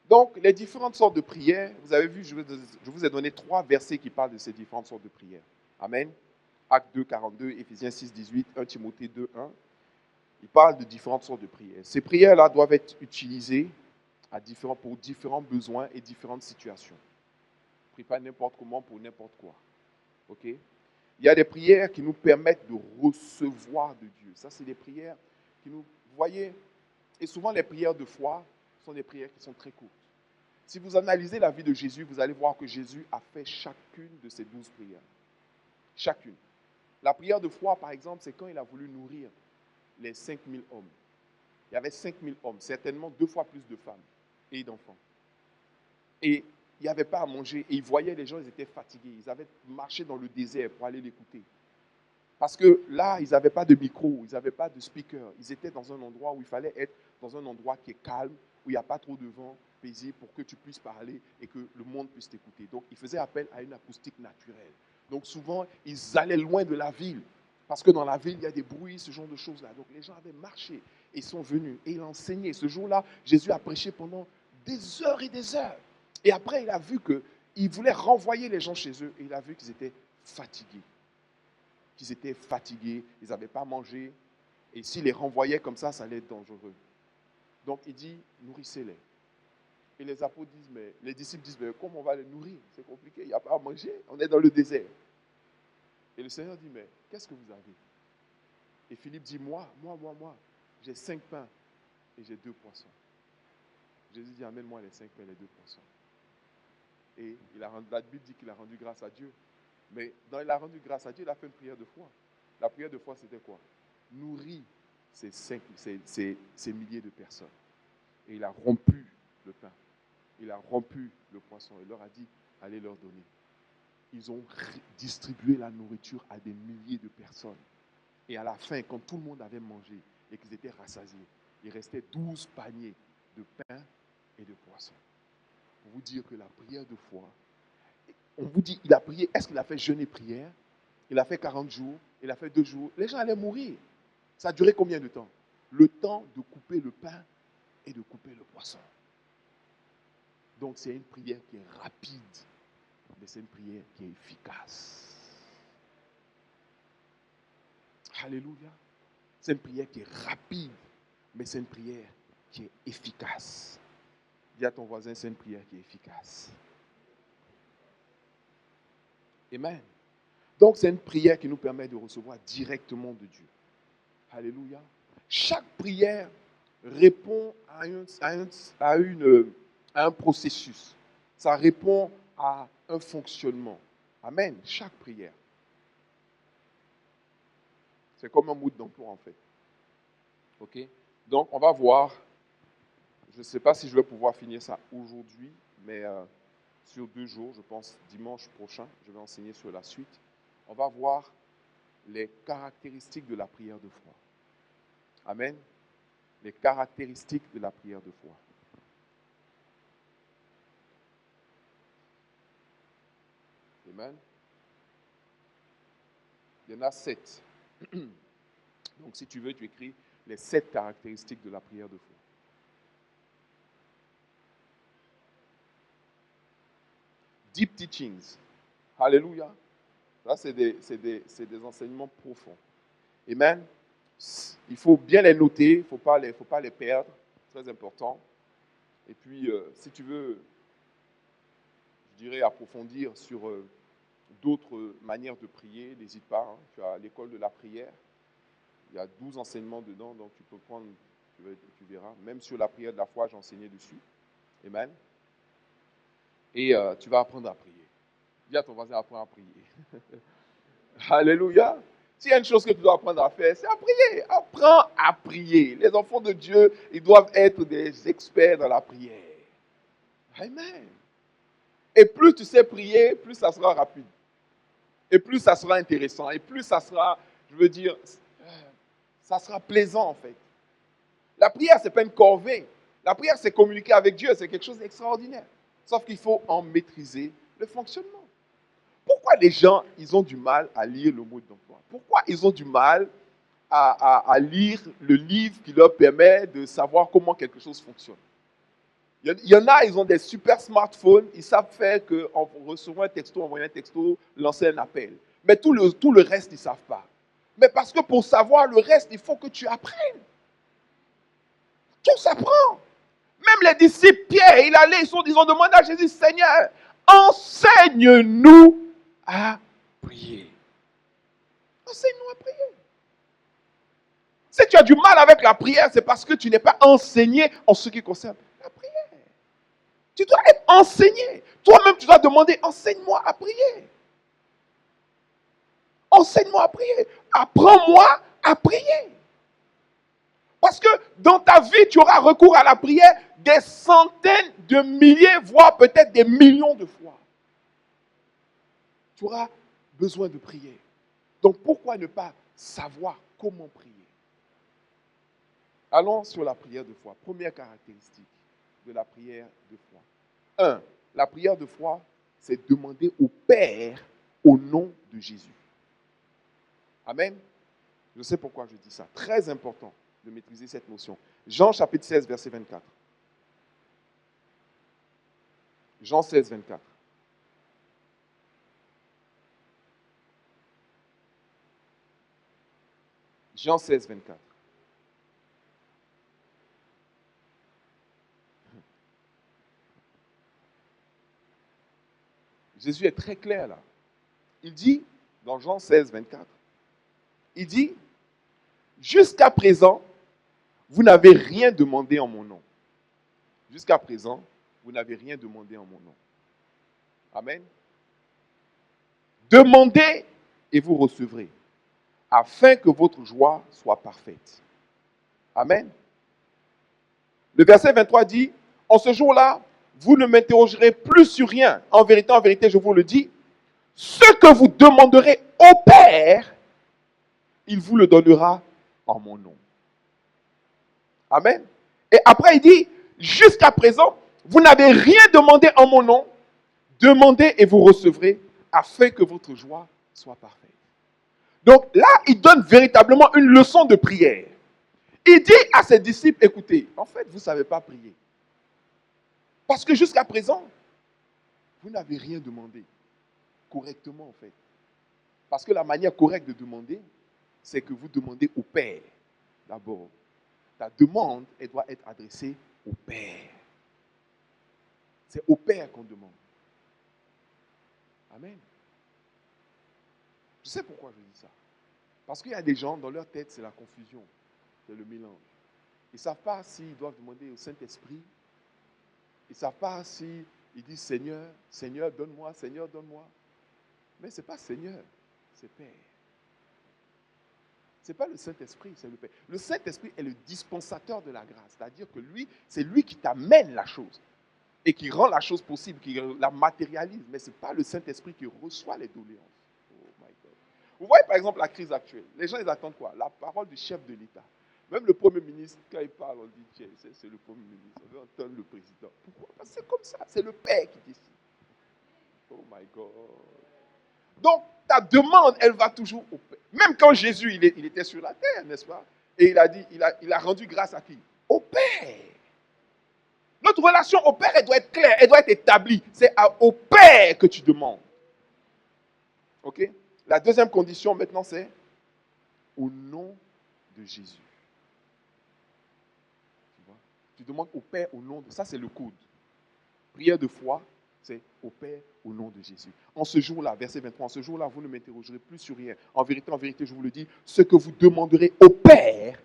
[SPEAKER 1] Donc, les différentes sortes de prières, vous avez vu, je vous ai donné 3 versets qui parlent de ces différentes sortes de prières. Amen. Actes 2, 42, Éphésiens 6, 18, 1 Timothée 2, 1. Il parle de différentes sortes de prières. Ces prières-là doivent être utilisées pour différents besoins et différentes situations. Ne prie pas n'importe comment pour n'importe quoi. Ok? Il y a des prières qui nous permettent de recevoir de Dieu. Ça, c'est des prières qui nous... Vous voyez, et souvent les prières de foi sont des prières qui sont très courtes. Si vous analysez la vie de Jésus, vous allez voir que Jésus a fait chacune de ces 12 prières. Chacune. La prière de foi, par exemple, c'est quand il a voulu nourrir les 5000 hommes. Il y avait 5000 hommes, certainement 2 fois plus de femmes et d'enfants. Et il n'y avait pas à manger. Et il voyait les gens, ils étaient fatigués. Ils avaient marché dans le désert pour aller l'écouter. Parce que là, ils n'avaient pas de micro, ils n'avaient pas de speaker. Ils étaient dans un endroit où il fallait être dans un endroit qui est calme, où il n'y a pas trop de vent, paisible, pour que tu puisses parler et que le monde puisse t'écouter. Donc, ils faisaient appel à une acoustique naturelle. Donc, souvent, ils allaient loin de la ville. Parce que dans la ville, il y a des bruits, ce genre de choses-là. Donc, les gens avaient marché et ils sont venus et il a enseigné. Ce jour-là, Jésus a prêché pendant des heures et des heures. Et après, il a vu qu'il voulait renvoyer les gens chez eux et il a vu qu'ils étaient fatigués. Ils n'avaient pas mangé. Et s'il les renvoyait comme ça allait être dangereux. Donc il dit, nourrissez-les. Et les apôtres disent, mais les disciples disent, mais comment on va les nourrir? C'est compliqué, il n'y a pas à manger, on est dans le désert. Et le Seigneur dit, mais qu'est-ce que vous avez? Et Philippe dit, moi, j'ai 5 pains et j'ai 2 poissons. Jésus dit, amène-moi les 5 pains et les 2 poissons. Et la Bible dit qu'il a rendu grâce à Dieu. Mais quand il a rendu grâce à Dieu, il a fait une prière de foi. La prière de foi, c'était quoi? Nourrir ces milliers de personnes. Et il a rompu le pain. Il a rompu le poisson. Il leur a dit, allez leur donner. Ils ont distribué la nourriture à des milliers de personnes. Et à la fin, quand tout le monde avait mangé et qu'ils étaient rassasiés, il restait 12 paniers de pain et de poissons. Pour vous dire que la prière de foi, on vous dit, il a prié, est-ce qu'il a fait jeûne et prière? Il a fait 40 jours, il a fait 2 jours. Les gens allaient mourir. Ça a duré combien de temps? Le temps de couper le pain et de couper le poisson. Donc c'est une prière qui est rapide, mais c'est une prière qui est efficace. Alléluia. C'est une prière qui est rapide, mais c'est une prière qui est efficace. Dis à ton voisin, c'est une prière qui est efficace. Amen. Donc c'est une prière qui nous permet de recevoir directement de Dieu. Alléluia. Chaque prière répond à un processus. Ça répond à un fonctionnement. Amen. Chaque prière. C'est comme un mode d'emploi en fait. OK? Donc on va voir. Je ne sais pas si je vais pouvoir finir ça aujourd'hui, mais sur 2 jours, je pense dimanche prochain, je vais enseigner sur la suite. On va voir les caractéristiques de la prière de foi. Amen. Les caractéristiques de la prière de foi. Amen. Il y en a 7. Donc si tu veux, tu écris les 7 caractéristiques de la prière de foi. Deep teachings. Alléluia. Là, c'est des enseignements profonds. Amen. Il faut bien les noter, il ne faut pas les perdre. Très important. Et puis, si tu veux, je dirais, approfondir sur d'autres manières de prier, n'hésite pas. Hein. Tu as l'école de la prière. Il y a 12 enseignements dedans, donc tu peux prendre, tu verras. Même sur la prière de la foi, j'ai enseigné dessus. Amen. Et tu vas apprendre à prier. Dis à ton voisin, apprends à prier. Alléluia. S'il y a une chose que tu dois apprendre à faire, c'est à prier. Apprends à prier. Les enfants de Dieu, ils doivent être des experts dans la prière. Amen. Et plus tu sais prier, plus ça sera rapide. Et plus ça sera intéressant. Et plus ça sera, je veux dire, ça sera plaisant en fait. La prière, ce n'est pas une corvée. La prière, c'est communiquer avec Dieu. C'est quelque chose d'extraordinaire. Sauf qu'il faut en maîtriser le fonctionnement. Pourquoi les gens, ils ont du mal à lire le mode d'emploi? Pourquoi ils ont du mal à lire le livre qui leur permet de savoir comment quelque chose fonctionne? Il y en a, ils ont des super smartphones, ils savent faire qu'en recevant un texto, envoyant un texto, lancer un appel. Mais tout le reste, ils ne savent pas. Mais parce que pour savoir le reste, il faut que tu apprennes. Tout s'apprend. Même les disciples, Pierre, ils ont demandé à Jésus, Seigneur, enseigne-nous à prier. Enseigne-nous à prier. Si tu as du mal avec la prière, c'est parce que tu n'es pas enseigné en ce qui concerne la prière. Tu dois être enseigné. Toi-même, tu dois demander, enseigne-moi à prier. Enseigne-moi à prier. Apprends-moi à prier. Parce que dans ta vie, tu auras recours à la prière des centaines de milliers, voire peut-être des millions de fois. Tu auras besoin de prier. Donc pourquoi ne pas savoir comment prier? Allons sur la prière de foi. Première caractéristique de la prière de foi. 1. La prière de foi, c'est demander au Père au nom de Jésus. Amen. Je sais pourquoi je dis ça. Très important de maîtriser cette notion. Jean chapitre 16, verset 24. Jean 16, 24. Jean 16, 24. Jésus est très clair là. Il dit, dans Jean 16, 24, il dit, jusqu'à présent, vous n'avez rien demandé en mon nom. Jusqu'à présent, vous n'avez rien demandé en mon nom. Amen. Demandez et vous recevrez, afin que votre joie soit parfaite. Amen. Le verset 23 dit, en ce jour-là, vous ne m'interrogerez plus sur rien. En vérité, je vous le dis, ce que vous demanderez au Père, il vous le donnera en mon nom. Amen. Et après, il dit, jusqu'à présent, vous n'avez rien demandé en mon nom. Demandez et vous recevrez, afin que votre joie soit parfaite. Donc là, il donne véritablement une leçon de prière. Il dit à ses disciples, écoutez, en fait, vous ne savez pas prier. Parce que jusqu'à présent, vous n'avez rien demandé correctement, en fait. Parce que la manière correcte de demander, c'est que vous demandez au Père d'abord. Ta demande, elle doit être adressée au Père. C'est au Père qu'on demande. Amen. Je sais pourquoi je dis ça. Parce qu'il y a des gens, dans leur tête, c'est la confusion, c'est le mélange. Ils ne savent pas s'ils doivent demander au Saint-Esprit. Ils ne savent pas s'ils disent Seigneur, Seigneur, donne-moi, Seigneur, donne-moi. Mais ce n'est pas Seigneur, c'est Père. Ce n'est pas le Saint-Esprit, c'est le Père. Le Saint-Esprit est le dispensateur de la grâce. C'est-à-dire que lui, c'est lui qui t'amène la chose et qui rend la chose possible, qui la matérialise. Mais ce n'est pas le Saint-Esprit qui reçoit les doléances. Oh my God. Vous voyez par exemple la crise actuelle. Les gens, ils attendent quoi? La parole du chef de l'État. Même le Premier ministre, quand il parle, on dit, tiens, c'est le Premier ministre. On veut entendre le président. Pourquoi? Parce que c'est comme ça. C'est le Père qui décide. Oh my God. Donc, ta demande, elle va toujours au Père. Même quand Jésus, il était sur la terre, n'est-ce pas? Et il a dit, il a rendu grâce à qui? Au Père. Notre relation au Père, elle doit être claire, elle doit être établie. C'est au Père que tu demandes. Ok? La deuxième condition maintenant, c'est au nom de Jésus. Tu vois? Tu demandes au Père au nom de... Ça, c'est le code. Prière de foi, c'est au Père au nom de Jésus. En ce jour-là, verset 23, en ce jour-là, vous ne m'interrogerez plus sur rien. En vérité, je vous le dis, ce que vous demanderez au Père,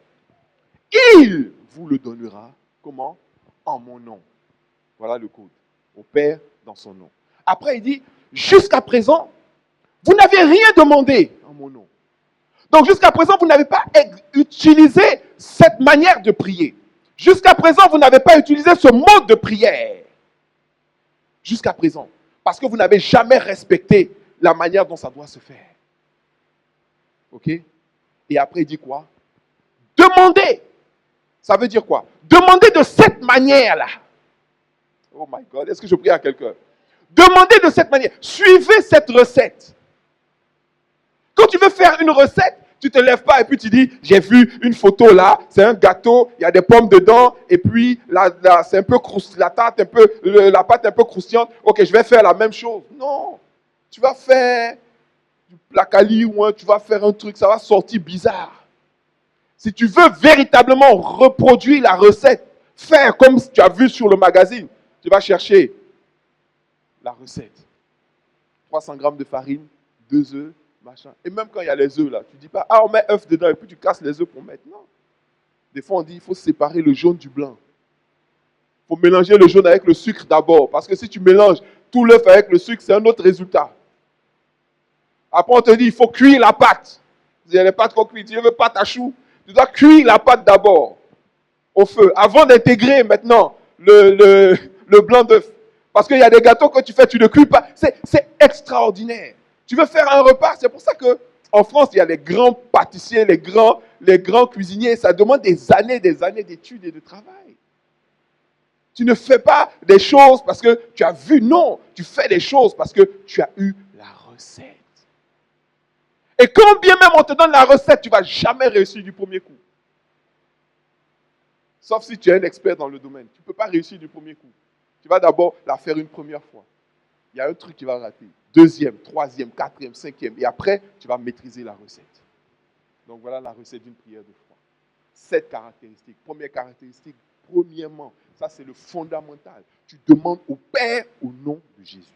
[SPEAKER 1] il vous le donnera. Comment? En mon nom. Voilà le code. Au Père dans son nom. Après, il dit, jusqu'à présent, vous n'avez rien demandé en mon nom. Donc, jusqu'à présent, vous n'avez pas utilisé cette manière de prier. Jusqu'à présent, vous n'avez pas utilisé ce mode de prière. Jusqu'à présent. Parce que vous n'avez jamais respecté la manière dont ça doit se faire. Ok? Et après, il dit quoi? Demandez. Ça veut dire quoi? Demandez de cette manière-là. Oh my God, est-ce que je prie à quelqu'un? Demandez de cette manière. Suivez cette recette. Quand tu veux faire une recette, tu ne te lèves pas et puis tu dis, j'ai vu une photo là, c'est un gâteau, il y a des pommes dedans, et puis c'est un peu la pâte un peu croustillante. Ok, je vais faire la même chose. Non, tu vas faire du placali ou tu vas faire un truc, ça va sortir bizarre. Si tu veux véritablement reproduire la recette, faire comme tu as vu sur le magazine, tu vas chercher la recette. 300 grammes de farine, 2 œufs, machin. Et même quand il y a les œufs là, tu ne dis pas, ah on met œuf dedans et puis tu casses les œufs pour mettre. Non. Des fois on dit, il faut séparer le jaune du blanc. Il faut mélanger le jaune avec le sucre d'abord. Parce que si tu mélanges tout l'œuf avec le sucre, c'est un autre résultat. Après on te dit, il faut cuire la pâte. Il y a les pâtes qu'on cuit. Tu veux pâte à choux, tu dois cuire la pâte d'abord au feu, avant d'intégrer maintenant le blanc d'œuf. Parce qu'il y a des gâteaux que tu fais, tu ne cuis pas. C'est extraordinaire. Tu veux faire un repas, c'est pour ça qu'en France, il y a les grands pâtissiers, les grands cuisiniers. Ça demande des années d'études et de travail. Tu ne fais pas des choses parce que tu as vu, non. Tu fais des choses parce que tu as eu la recette. Et quand bien même on te donne la recette, tu ne vas jamais réussir du premier coup. Sauf si tu es un expert dans le domaine. Tu ne peux pas réussir du premier coup. Tu vas d'abord la faire une première fois. Il y a un truc qui va rater. Deuxième, troisième, quatrième, cinquième. Et après, tu vas maîtriser la recette. Donc voilà la recette d'une prière de foi. 7 caractéristiques. Première caractéristique, premièrement, ça c'est le fondamental. Tu demandes au Père au nom de Jésus.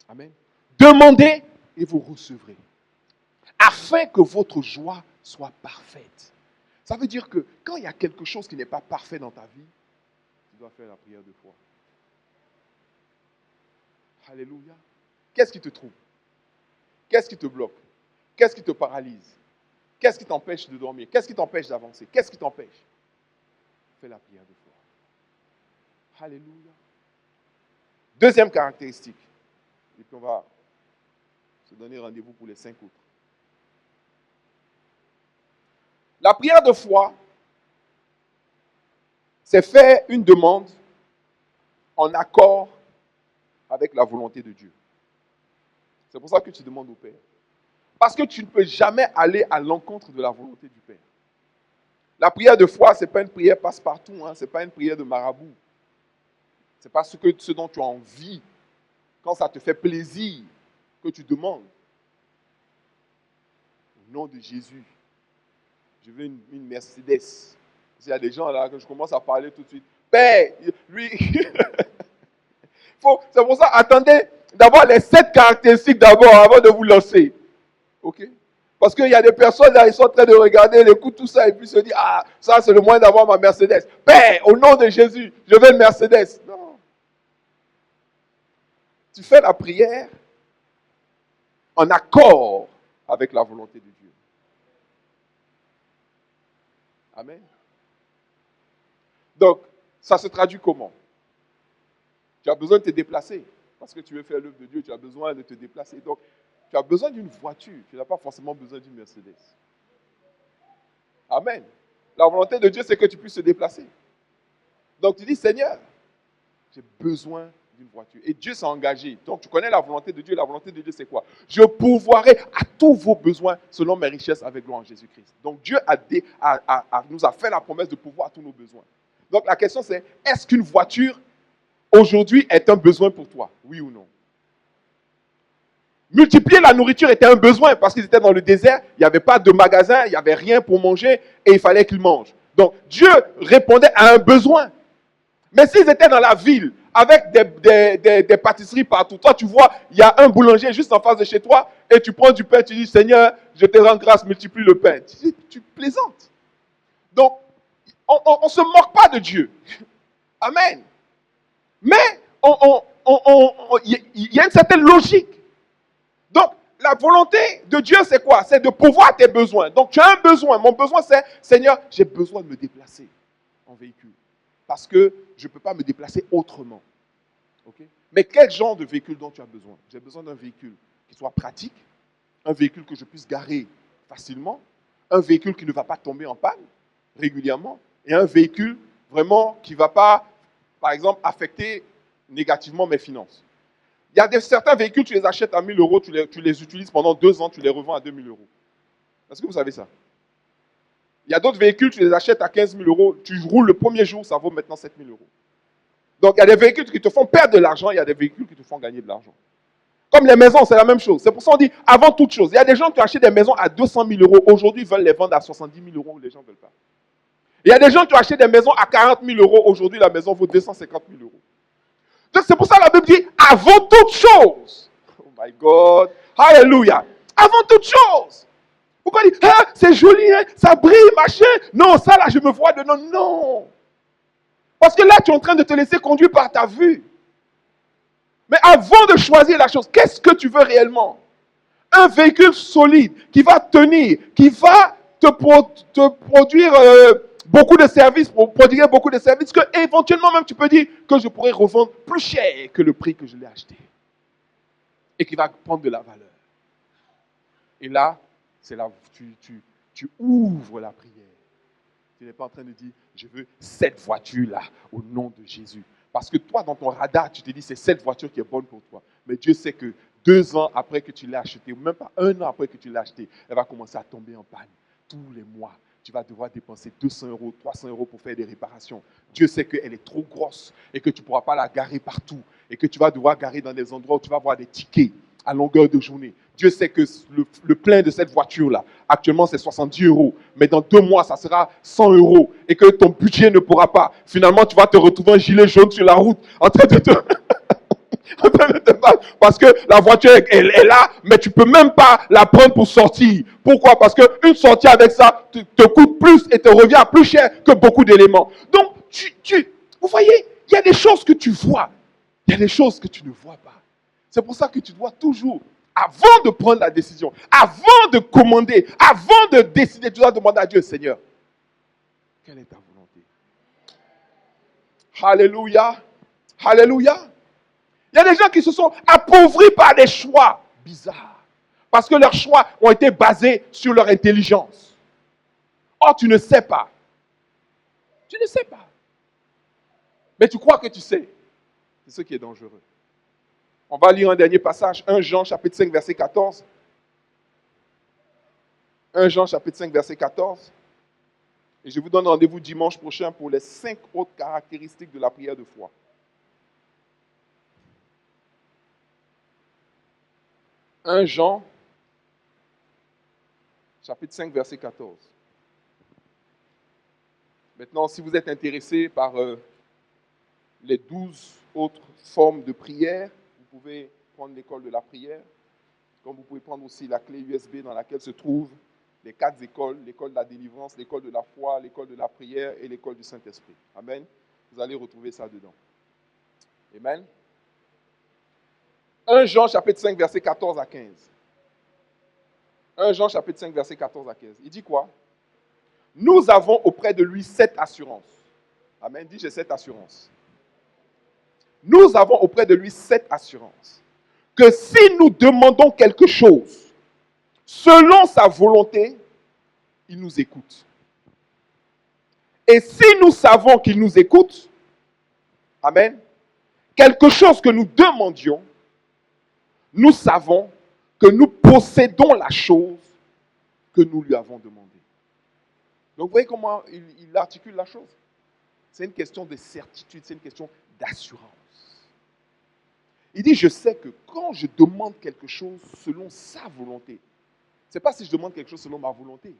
[SPEAKER 1] Amen. Demandez et vous recevrez. Afin que votre joie soit parfaite. Ça veut dire que quand il y a quelque chose qui n'est pas parfait dans ta vie, tu dois faire la prière de foi. Alléluia. Qu'est-ce qui te trouble? Qu'est-ce qui te bloque? Qu'est-ce qui te paralyse? Qu'est-ce qui t'empêche de dormir? Qu'est-ce qui t'empêche d'avancer? Qu'est-ce qui t'empêche? Fais la prière de foi. Alléluia. Deuxième caractéristique. Et puis on va se donner rendez-vous pour les 5 autres. La prière de foi, c'est faire une demande en accord avec la volonté de Dieu. C'est pour ça que tu demandes au Père. Parce que tu ne peux jamais aller à l'encontre de la volonté du Père. La prière de foi, ce n'est pas une prière passe-partout, ce n'est pas une prière de marabout. Ce n'est pas ce dont tu as envie, quand ça te fait plaisir, que tu demandes. Au nom de Jésus, je veux une Mercedes. Il y a des gens là que je commence à parler tout de suite. Père, lui, c'est pour ça, attendez d'abord les 7 caractéristiques d'abord avant de vous lancer. Ok? Parce qu'il y a des personnes là, ils sont en train de regarder, ils écoutent tout ça et puis se disent, ah, ça c'est le moyen d'avoir ma Mercedes. Père, au nom de Jésus, je veux une Mercedes. Non. Tu fais la prière en accord avec la volonté de Dieu. Amen. Donc, ça se traduit comment? Tu as besoin de te déplacer. Parce que tu veux faire l'œuvre de Dieu, tu as besoin de te déplacer. Donc, tu as besoin d'une voiture. Tu n'as pas forcément besoin d'une Mercedes. Amen. La volonté de Dieu, c'est que tu puisses te déplacer. Donc, tu dis, Seigneur, j'ai besoin d'une voiture. Et Dieu s'est engagé. Donc, tu connais la volonté de Dieu. La volonté de Dieu, c'est quoi? Je pourvoirai à tous vos besoins selon mes richesses avec gloire en Jésus-Christ. Donc, Dieu nous a fait la promesse de pouvoir à tous nos besoins. Donc, la question, c'est, est-ce qu'une voiture, aujourd'hui, est un besoin pour toi? Oui ou non? Multiplier la nourriture était un besoin parce qu'ils étaient dans le désert, il n'y avait pas de magasin, il n'y avait rien pour manger et il fallait qu'ils mangent. Donc, Dieu répondait à un besoin. Mais s'ils étaient dans la ville, avec des pâtisseries partout, toi tu vois, il y a un boulanger juste en face de chez toi, et tu prends du pain, tu dis, Seigneur, je te rends grâce, multiplie le pain. Tu plaisantes. Donc, on ne se moque pas de Dieu. Amen. Mais, il y a une certaine logique. Donc, la volonté de Dieu, c'est quoi? C'est de pourvoir tes besoins. Donc, tu as un besoin. Mon besoin, c'est, Seigneur, j'ai besoin de me déplacer en véhicule. Parce que je ne peux pas me déplacer autrement. Okay? Mais quel genre de véhicule dont tu as besoin? J'ai besoin d'un véhicule qui soit pratique, un véhicule que je puisse garer facilement, un véhicule qui ne va pas tomber en panne régulièrement, et un véhicule vraiment qui ne va pas, par exemple, affecter négativement mes finances. Il y a certains véhicules, tu les achètes à 1 000 euros, tu les utilises pendant 2 ans, tu les revends à 2 000 euros. Est-ce que vous savez ça? Il y a d'autres véhicules, tu les achètes à 15 000 euros, tu roules le premier jour, ça vaut maintenant 7 000 euros. Donc, il y a des véhicules qui te font perdre de l'argent, il y a des véhicules qui te font gagner de l'argent. Comme les maisons, c'est la même chose. C'est pour ça qu'on dit, avant toute chose, il y a des gens qui ont acheté des maisons à 200 000 euros, aujourd'hui, ils veulent les vendre à 70 000 euros, les gens ne veulent pas. Il y a des gens qui ont acheté des maisons à 40 000 euros, aujourd'hui, la maison vaut 250 000 euros. Donc, c'est pour ça que la Bible dit, avant toute chose. Oh my God. Alléluia. Avant toute chose. Pourquoi on dit, ah, c'est joli, hein, ça brille, machin. Non, ça là, je me vois dedans. Non. Parce que là, tu es en train de te laisser conduire par ta vue. Mais avant de choisir la chose, qu'est-ce que tu veux réellement? Un véhicule solide qui va tenir, qui va te produire beaucoup de services, prodiguer beaucoup de services, que éventuellement même tu peux dire que je pourrais revendre plus cher que le prix que je l'ai acheté. Et qui va prendre de la valeur. Et là, c'est là où tu ouvres la prière. Tu n'es pas en train de dire, je veux cette voiture-là, au nom de Jésus. Parce que toi, dans ton radar, tu te dis, c'est cette voiture qui est bonne pour toi. Mais Dieu sait que 2 ans après que tu l'as achetée, ou même pas 1 an après que tu l'as achetée, elle va commencer à tomber en panne. Tous les mois, tu vas devoir dépenser 200 euros, 300 euros pour faire des réparations. Dieu sait qu'elle est trop grosse et que tu ne pourras pas la garer partout. Et que tu vas devoir garer dans des endroits où tu vas avoir des tickets à longueur de journée. Dieu sait que le plein de cette voiture-là, actuellement, c'est 70 euros. Mais dans 2 mois, ça sera 100 euros. Et que ton budget ne pourra pas. Finalement, tu vas te retrouver un gilet jaune sur la route, en train de te... En train de te battre parce que la voiture est là, mais tu peux même pas la prendre pour sortir. Pourquoi? Parce qu'une sortie avec ça te coûte plus et te revient plus cher que beaucoup d'éléments. Donc, vous voyez, il y a des choses que tu vois, il y a des choses que tu ne vois pas. C'est pour ça que tu dois toujours, avant de prendre la décision, avant de commander, avant de décider, tu dois demander à Dieu, Seigneur, quelle est ta volonté? Alléluia. Alléluia. Il y a des gens qui se sont appauvris par des choix bizarres. Parce que leurs choix ont été basés sur leur intelligence. Or, tu ne sais pas. Tu ne sais pas. Mais tu crois que tu sais. C'est ce qui est dangereux. On va lire un dernier passage, 1 Jean chapitre 5, verset 14. 1 Jean chapitre 5, verset 14. Et je vous donne rendez-vous dimanche prochain pour les 5 autres caractéristiques de la prière de foi. 1 Jean chapitre 5, verset 14. Maintenant, si vous êtes intéressé par les 12 autres formes de prière, vous pouvez prendre l'école de la prière, comme vous pouvez prendre aussi la clé USB dans laquelle se trouvent les 4 écoles, l'école de la délivrance, l'école de la foi, l'école de la prière et l'école du Saint-Esprit. Amen. Vous allez retrouver ça dedans. Amen. 1 Jean chapitre 5, verset 14 à 15. 1 Jean chapitre 5, verset 14 à 15. Il dit quoi? Nous avons auprès de lui cette assurance. Amen. Dis, j'ai cette assurance. Nous avons auprès de lui cette assurance. Que si nous demandons quelque chose, selon sa volonté, il nous écoute. Et si nous savons qu'il nous écoute, amen, quelque chose que nous demandions, nous savons que nous possédons la chose que nous lui avons demandée. Donc vous voyez comment il articule la chose? C'est une question de certitude, c'est une question d'assurance. Il dit, je sais que quand je demande quelque chose selon sa volonté, ce n'est pas si je demande quelque chose selon ma volonté.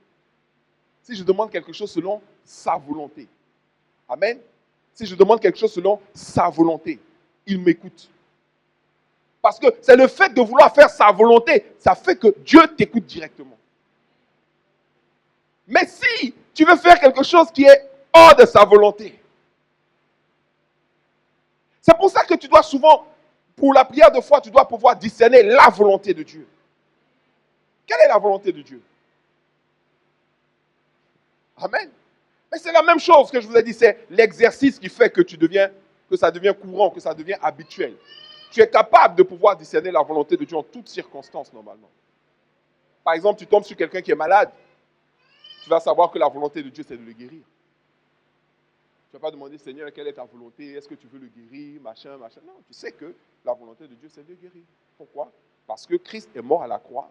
[SPEAKER 1] Si je demande quelque chose selon sa volonté. Amen. Si je demande quelque chose selon sa volonté, il m'écoute. Parce que c'est le fait de vouloir faire sa volonté, ça fait que Dieu t'écoute directement. Mais si tu veux faire quelque chose qui est hors de sa volonté, c'est pour ça que tu dois souvent, pour la prière de foi, tu dois pouvoir discerner la volonté de Dieu. Quelle est la volonté de Dieu? Amen. Mais c'est la même chose que je vous ai dit, c'est l'exercice qui fait que ça devient courant, que ça devient habituel. Tu es capable de pouvoir discerner la volonté de Dieu en toutes circonstances, normalement. Par exemple, tu tombes sur quelqu'un qui est malade, tu vas savoir que la volonté de Dieu, c'est de le guérir. Tu ne vas pas demander, Seigneur, quelle est ta volonté? Est-ce que tu veux le guérir? Machin. Non, tu sais que la volonté de Dieu, c'est de le guérir. Pourquoi? Parce que Christ est mort à la croix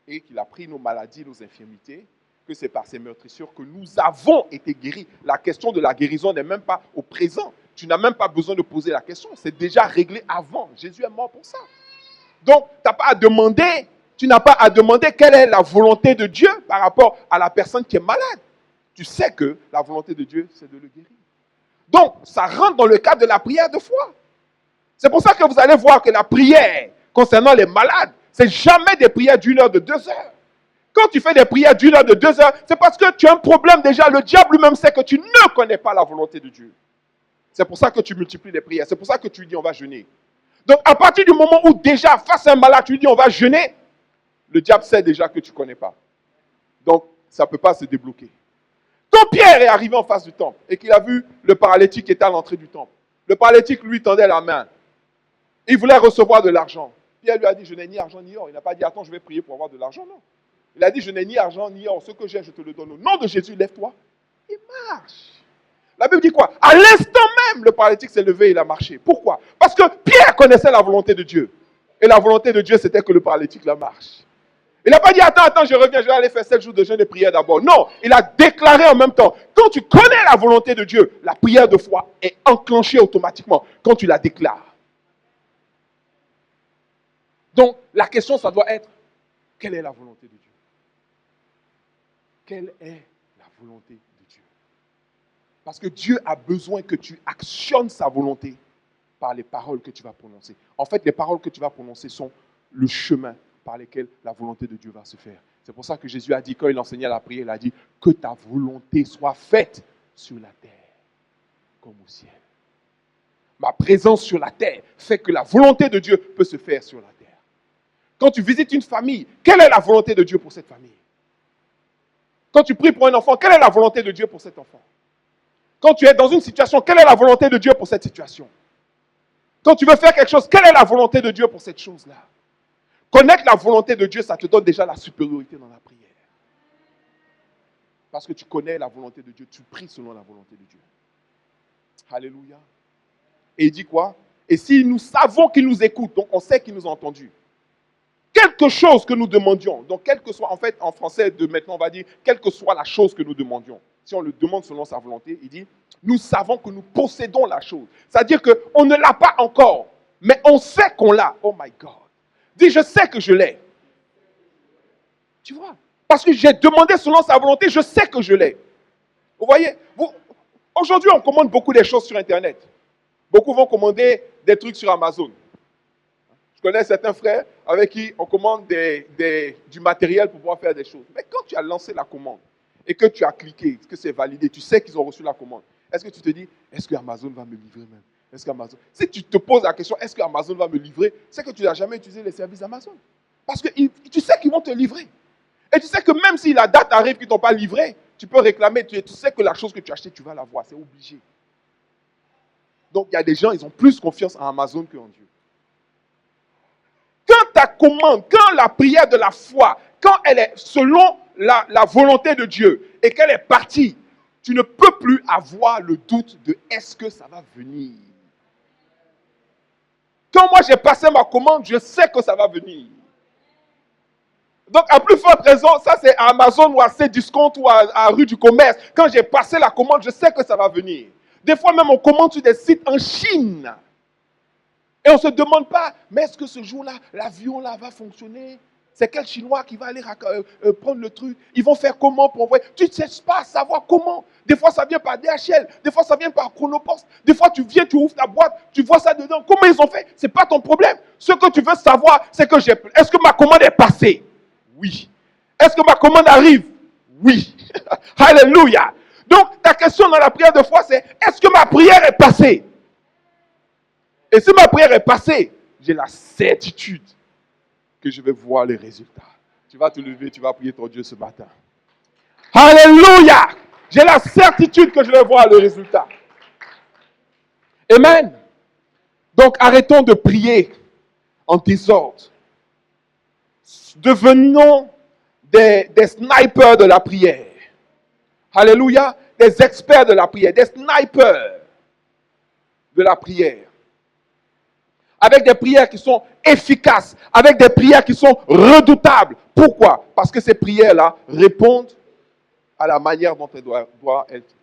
[SPEAKER 1] et qu'il a pris nos maladies, nos infirmités, que c'est par ses meurtrissures que nous avons été guéris. La question de la guérison n'est même pas au présent. Tu n'as même pas besoin de poser la question. C'est déjà réglé avant. Jésus est mort pour ça. Donc, tu n'as pas à demander, tu n'as pas à demander quelle est la volonté de Dieu par rapport à la personne qui est malade. Tu sais que la volonté de Dieu, c'est de le guérir. Donc, ça rentre dans le cadre de la prière de foi. C'est pour ça que vous allez voir que la prière concernant les malades, c'est jamais des prières d'1 heure, de 2 heures. Quand tu fais des prières d'1 heure, de 2 heures, c'est parce que tu as un problème déjà. Le diable lui-même sait que tu ne connais pas la volonté de Dieu. C'est pour ça que tu multiplies les prières. C'est pour ça que tu dis on va jeûner. Donc, à partir du moment où déjà, face à un malade, tu lui dis on va jeûner, le diable sait déjà que tu ne connais pas. Donc, ça ne peut pas se débloquer. Quand Pierre est arrivé en face du temple et qu'il a vu le paralytique qui était à l'entrée du temple, le paralytique lui tendait la main. Il voulait recevoir de l'argent. Pierre lui a dit, je n'ai ni argent ni or. Il n'a pas dit, attends, je vais prier pour avoir de l'argent, non. Il a dit, je n'ai ni argent ni or. Ce que j'ai, je te le donne. Au nom de Jésus, lève-toi. Il marche. La Bible dit quoi? À l'instant même, le paralytique s'est levé et il a marché. Pourquoi? Parce que Pierre connaissait la volonté de Dieu. Et la volonté de Dieu, c'était que le paralytique la marche. Il n'a pas dit, attends, je reviens, je vais aller faire 7 jours de jeûne et prière d'abord. Non, il a déclaré en même temps. Quand tu connais la volonté de Dieu, la prière de foi est enclenchée automatiquement quand tu la déclares. Donc, la question, ça doit être, quelle est la volonté de Dieu? Quelle est la volonté de Dieu? Parce que Dieu a besoin que tu actionnes sa volonté par les paroles que tu vas prononcer. En fait, les paroles que tu vas prononcer sont le chemin par lequel la volonté de Dieu va se faire. C'est pour ça que Jésus a dit, quand il enseignait la prière, il a dit que ta volonté soit faite sur la terre comme au ciel. Ma présence sur la terre fait que la volonté de Dieu peut se faire sur la terre. Quand tu visites une famille, quelle est la volonté de Dieu pour cette famille? Quand tu pries pour un enfant, quelle est la volonté de Dieu pour cet enfant? Quand tu es dans une situation, quelle est la volonté de Dieu pour cette situation? Quand tu veux faire quelque chose, quelle est la volonté de Dieu pour cette chose-là? Connaître la volonté de Dieu, ça te donne déjà la supériorité dans la prière. Parce que tu connais la volonté de Dieu, tu pries selon la volonté de Dieu. Alléluia. Et il dit quoi? Et si nous savons qu'il nous écoute, donc on sait qu'il nous a entendus, quelque chose que nous demandions, donc quel que soit, en fait, en français de maintenant, on va dire, quelle que soit la chose que nous demandions, si on le demande selon sa volonté, il dit, nous savons que nous possédons la chose. C'est-à-dire qu'on ne l'a pas encore, mais on sait qu'on l'a. Oh my God. Dis, je sais que je l'ai. Tu vois? Parce que j'ai demandé selon sa volonté, je sais que je l'ai. Vous voyez? Aujourd'hui, on commande beaucoup de choses sur Internet. Beaucoup vont commander des trucs sur Amazon. Je connais certains frères avec qui on commande du matériel pour pouvoir faire des choses. Mais quand tu as lancé la commande et que tu as cliqué, que c'est validé, tu sais qu'ils ont reçu la commande. Est-ce que tu te dis, est-ce que Amazon va me livrer même? Est-ce qu'Amazon... Si tu te poses la question, est-ce que Amazon va me livrer? C'est que tu n'as jamais utilisé les services d'Amazon. Parce que tu sais qu'ils vont te livrer. Et tu sais que même si la date arrive qu'ils ne t'ont pas livré, tu peux réclamer. Tu sais que la chose que tu as achetée, tu vas la voir. C'est obligé. Donc, il y a des gens, ils ont plus confiance en Amazon qu'en Dieu. Quand ta commande, quand la prière de la foi, quand elle est selon la volonté de Dieu et qu'elle est partie, tu ne peux plus avoir le doute de est-ce que ça va venir. Quand moi j'ai passé ma commande, je sais que ça va venir. Donc, à plus forte raison, ça c'est à Amazon ou à Cdiscount ou à Rue du Commerce. Quand j'ai passé la commande, je sais que ça va venir. Des fois même, on commande sur des sites en Chine. Et on ne se demande pas, mais est-ce que ce jour-là, l'avion là va fonctionner? C'est quel Chinois qui va aller prendre le truc? Ils vont faire comment pour envoyer? Tu ne sais pas savoir comment. Des fois, ça vient par DHL. Des fois, ça vient par Chronopost. Des fois, tu viens, tu ouvres ta boîte, tu vois ça dedans. Comment ils ont fait? Ce n'est pas ton problème. Ce que tu veux savoir, c'est que est-ce que ma commande est passée? Oui. Est-ce que ma commande arrive? Oui. Alléluia. Donc, ta question dans la prière de foi, c'est est-ce que ma prière est passée? Et si ma prière est passée, j'ai la certitude que je vais voir les résultats. Tu vas te lever, tu vas prier ton Dieu ce matin. Alléluia! J'ai la certitude que je vais voir le résultat. Amen. Donc arrêtons de prier en désordre. Devenons des snipers de la prière. Alléluia. Des experts de la prière, des snipers de la prière. Avec des prières qui sont efficaces, avec des prières qui sont redoutables. Pourquoi? Parce que ces prières-là répondent à la manière dont elles doivent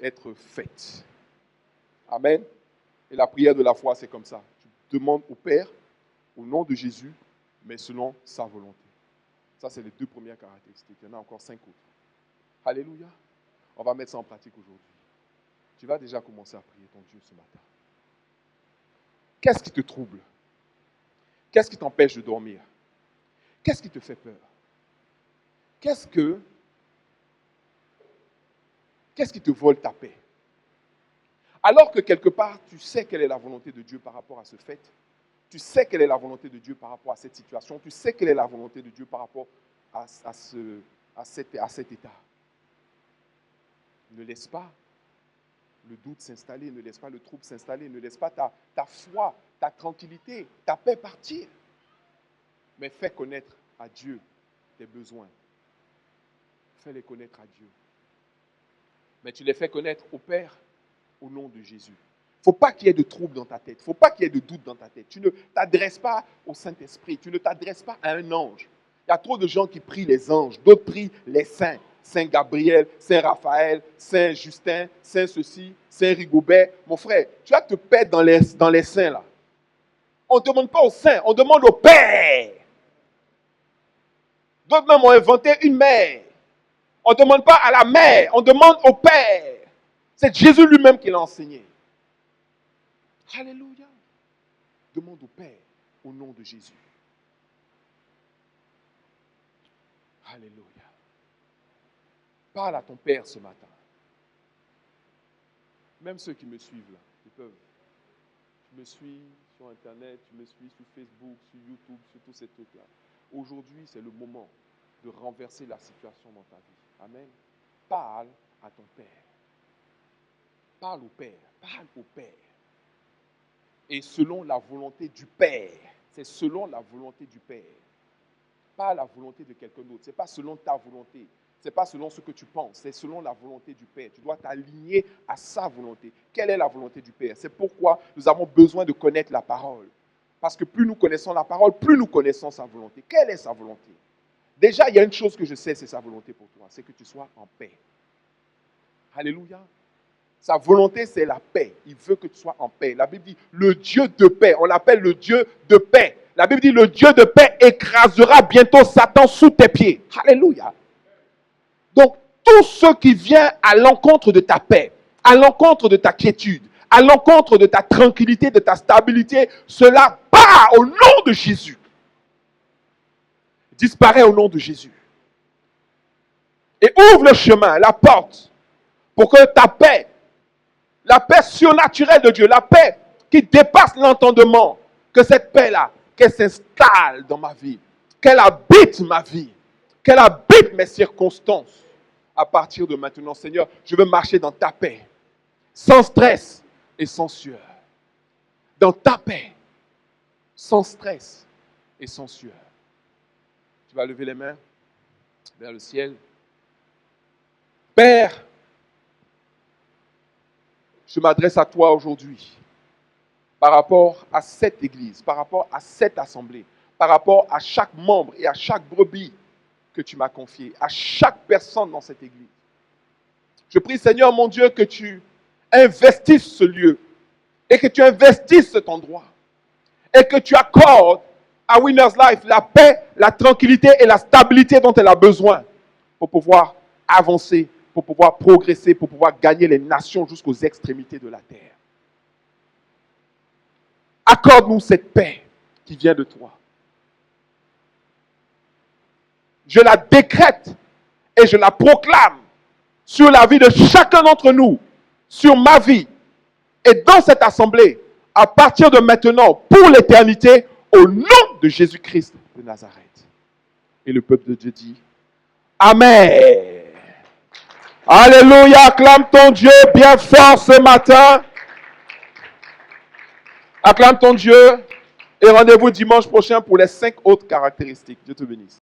[SPEAKER 1] être faites. Amen. Et la prière de la foi, c'est comme ça. Tu demandes au Père, au nom de Jésus, mais selon sa volonté. Ça, c'est les deux premières caractéristiques. Il y en a encore 5 autres. Alléluia. On va mettre ça en pratique aujourd'hui. Tu vas déjà commencer à prier ton Dieu ce matin. Qu'est-ce qui te trouble? Qu'est-ce qui t'empêche de dormir? Qu'est-ce qui te fait peur? Qu'est-ce qui te vole ta paix? Alors que quelque part, tu sais quelle est la volonté de Dieu par rapport à ce fait. Tu sais quelle est la volonté de Dieu par rapport à cette situation. Tu sais quelle est la volonté de Dieu par rapport à cet état. Ne laisse pas le doute s'installer, ne laisse pas le trouble s'installer, ne laisse pas ta foi, ta tranquillité, ta paix partir. Mais fais connaître à Dieu tes besoins. Fais-les connaître à Dieu. Mais tu les fais connaître au Père au nom de Jésus. Il ne faut pas qu'il y ait de trouble dans ta tête. Il ne faut pas qu'il y ait de doute dans ta tête. Tu ne t'adresses pas au Saint-Esprit. Tu ne t'adresses pas à un ange. Il y a trop de gens qui prient les anges. D'autres prient les saints. Saint Gabriel, Saint Raphaël, Saint Justin, Saint ceci, Saint Rigobert. Mon frère, tu vas te perdre dans les saints là. On ne demande pas aux saints, on demande au Père. D'autres même ont inventé une mère. On ne demande pas à la mère, on demande au Père. C'est Jésus lui-même qui l'a enseigné. Alléluia. Demande au Père au nom de Jésus. Alléluia. Parle à ton Père ce matin. Même ceux qui me suivent là, ils peuvent. Tu me suis sur Internet, tu me suis sur Facebook, sur YouTube, sur tous ces trucs-là. Aujourd'hui, c'est le moment de renverser la situation dans ta vie. Amen. Parle à ton Père. Parle au Père. Parle au Père. Et selon la volonté du Père. C'est selon la volonté du Père. Pas la volonté de quelqu'un d'autre. Ce n'est pas selon ta volonté. Ce n'est pas selon ce que tu penses. C'est selon la volonté du Père. Tu dois t'aligner à sa volonté. Quelle est la volonté du Père? C'est pourquoi nous avons besoin de connaître la parole. Parce que plus nous connaissons la parole, plus nous connaissons sa volonté. Quelle est sa volonté? Déjà, il y a une chose que je sais, c'est sa volonté pour toi. C'est que tu sois en paix. Alléluia. Sa volonté, c'est la paix. Il veut que tu sois en paix. La Bible dit, le Dieu de paix. On l'appelle le Dieu de paix. La Bible dit, le Dieu de paix écrasera bientôt Satan sous tes pieds. Alléluia. Donc, tout ce qui vient à l'encontre de ta paix, à l'encontre de ta quiétude, à l'encontre de ta tranquillité, de ta stabilité, cela part au nom de Jésus. Disparaît au nom de Jésus. Et ouvre le chemin, la porte, pour que ta paix, la paix surnaturelle de Dieu, la paix qui dépasse l'entendement, que cette paix-là, qu'elle s'installe dans ma vie, qu'elle habite ma vie, qu'elle habite mes circonstances. À partir de maintenant, Seigneur, je veux marcher dans ta paix, sans stress et sans sueur. Dans ta paix, sans stress et sans sueur. Tu vas lever les mains vers le ciel. Père, je m'adresse à toi aujourd'hui par rapport à cette église, par rapport à cette assemblée, par rapport à chaque membre et à chaque brebis que tu m'as confié, à chaque personne dans cette église. Je prie, Seigneur mon Dieu, que tu investisses ce lieu et que tu investisses cet endroit et que tu accordes à Winners Life la paix, la tranquillité et la stabilité dont elle a besoin pour pouvoir avancer, pour pouvoir progresser, pour pouvoir gagner les nations jusqu'aux extrémités de la terre. Accorde-nous cette paix qui vient de toi. Je la décrète et je la proclame sur la vie de chacun d'entre nous, sur ma vie et dans cette assemblée, à partir de maintenant, pour l'éternité, au nom de Jésus-Christ de Nazareth. Et le peuple de Dieu dit, Amen. Alléluia, acclame ton Dieu bien fort ce matin. Acclame ton Dieu et rendez-vous dimanche prochain pour les 5 autres caractéristiques. Dieu te bénisse.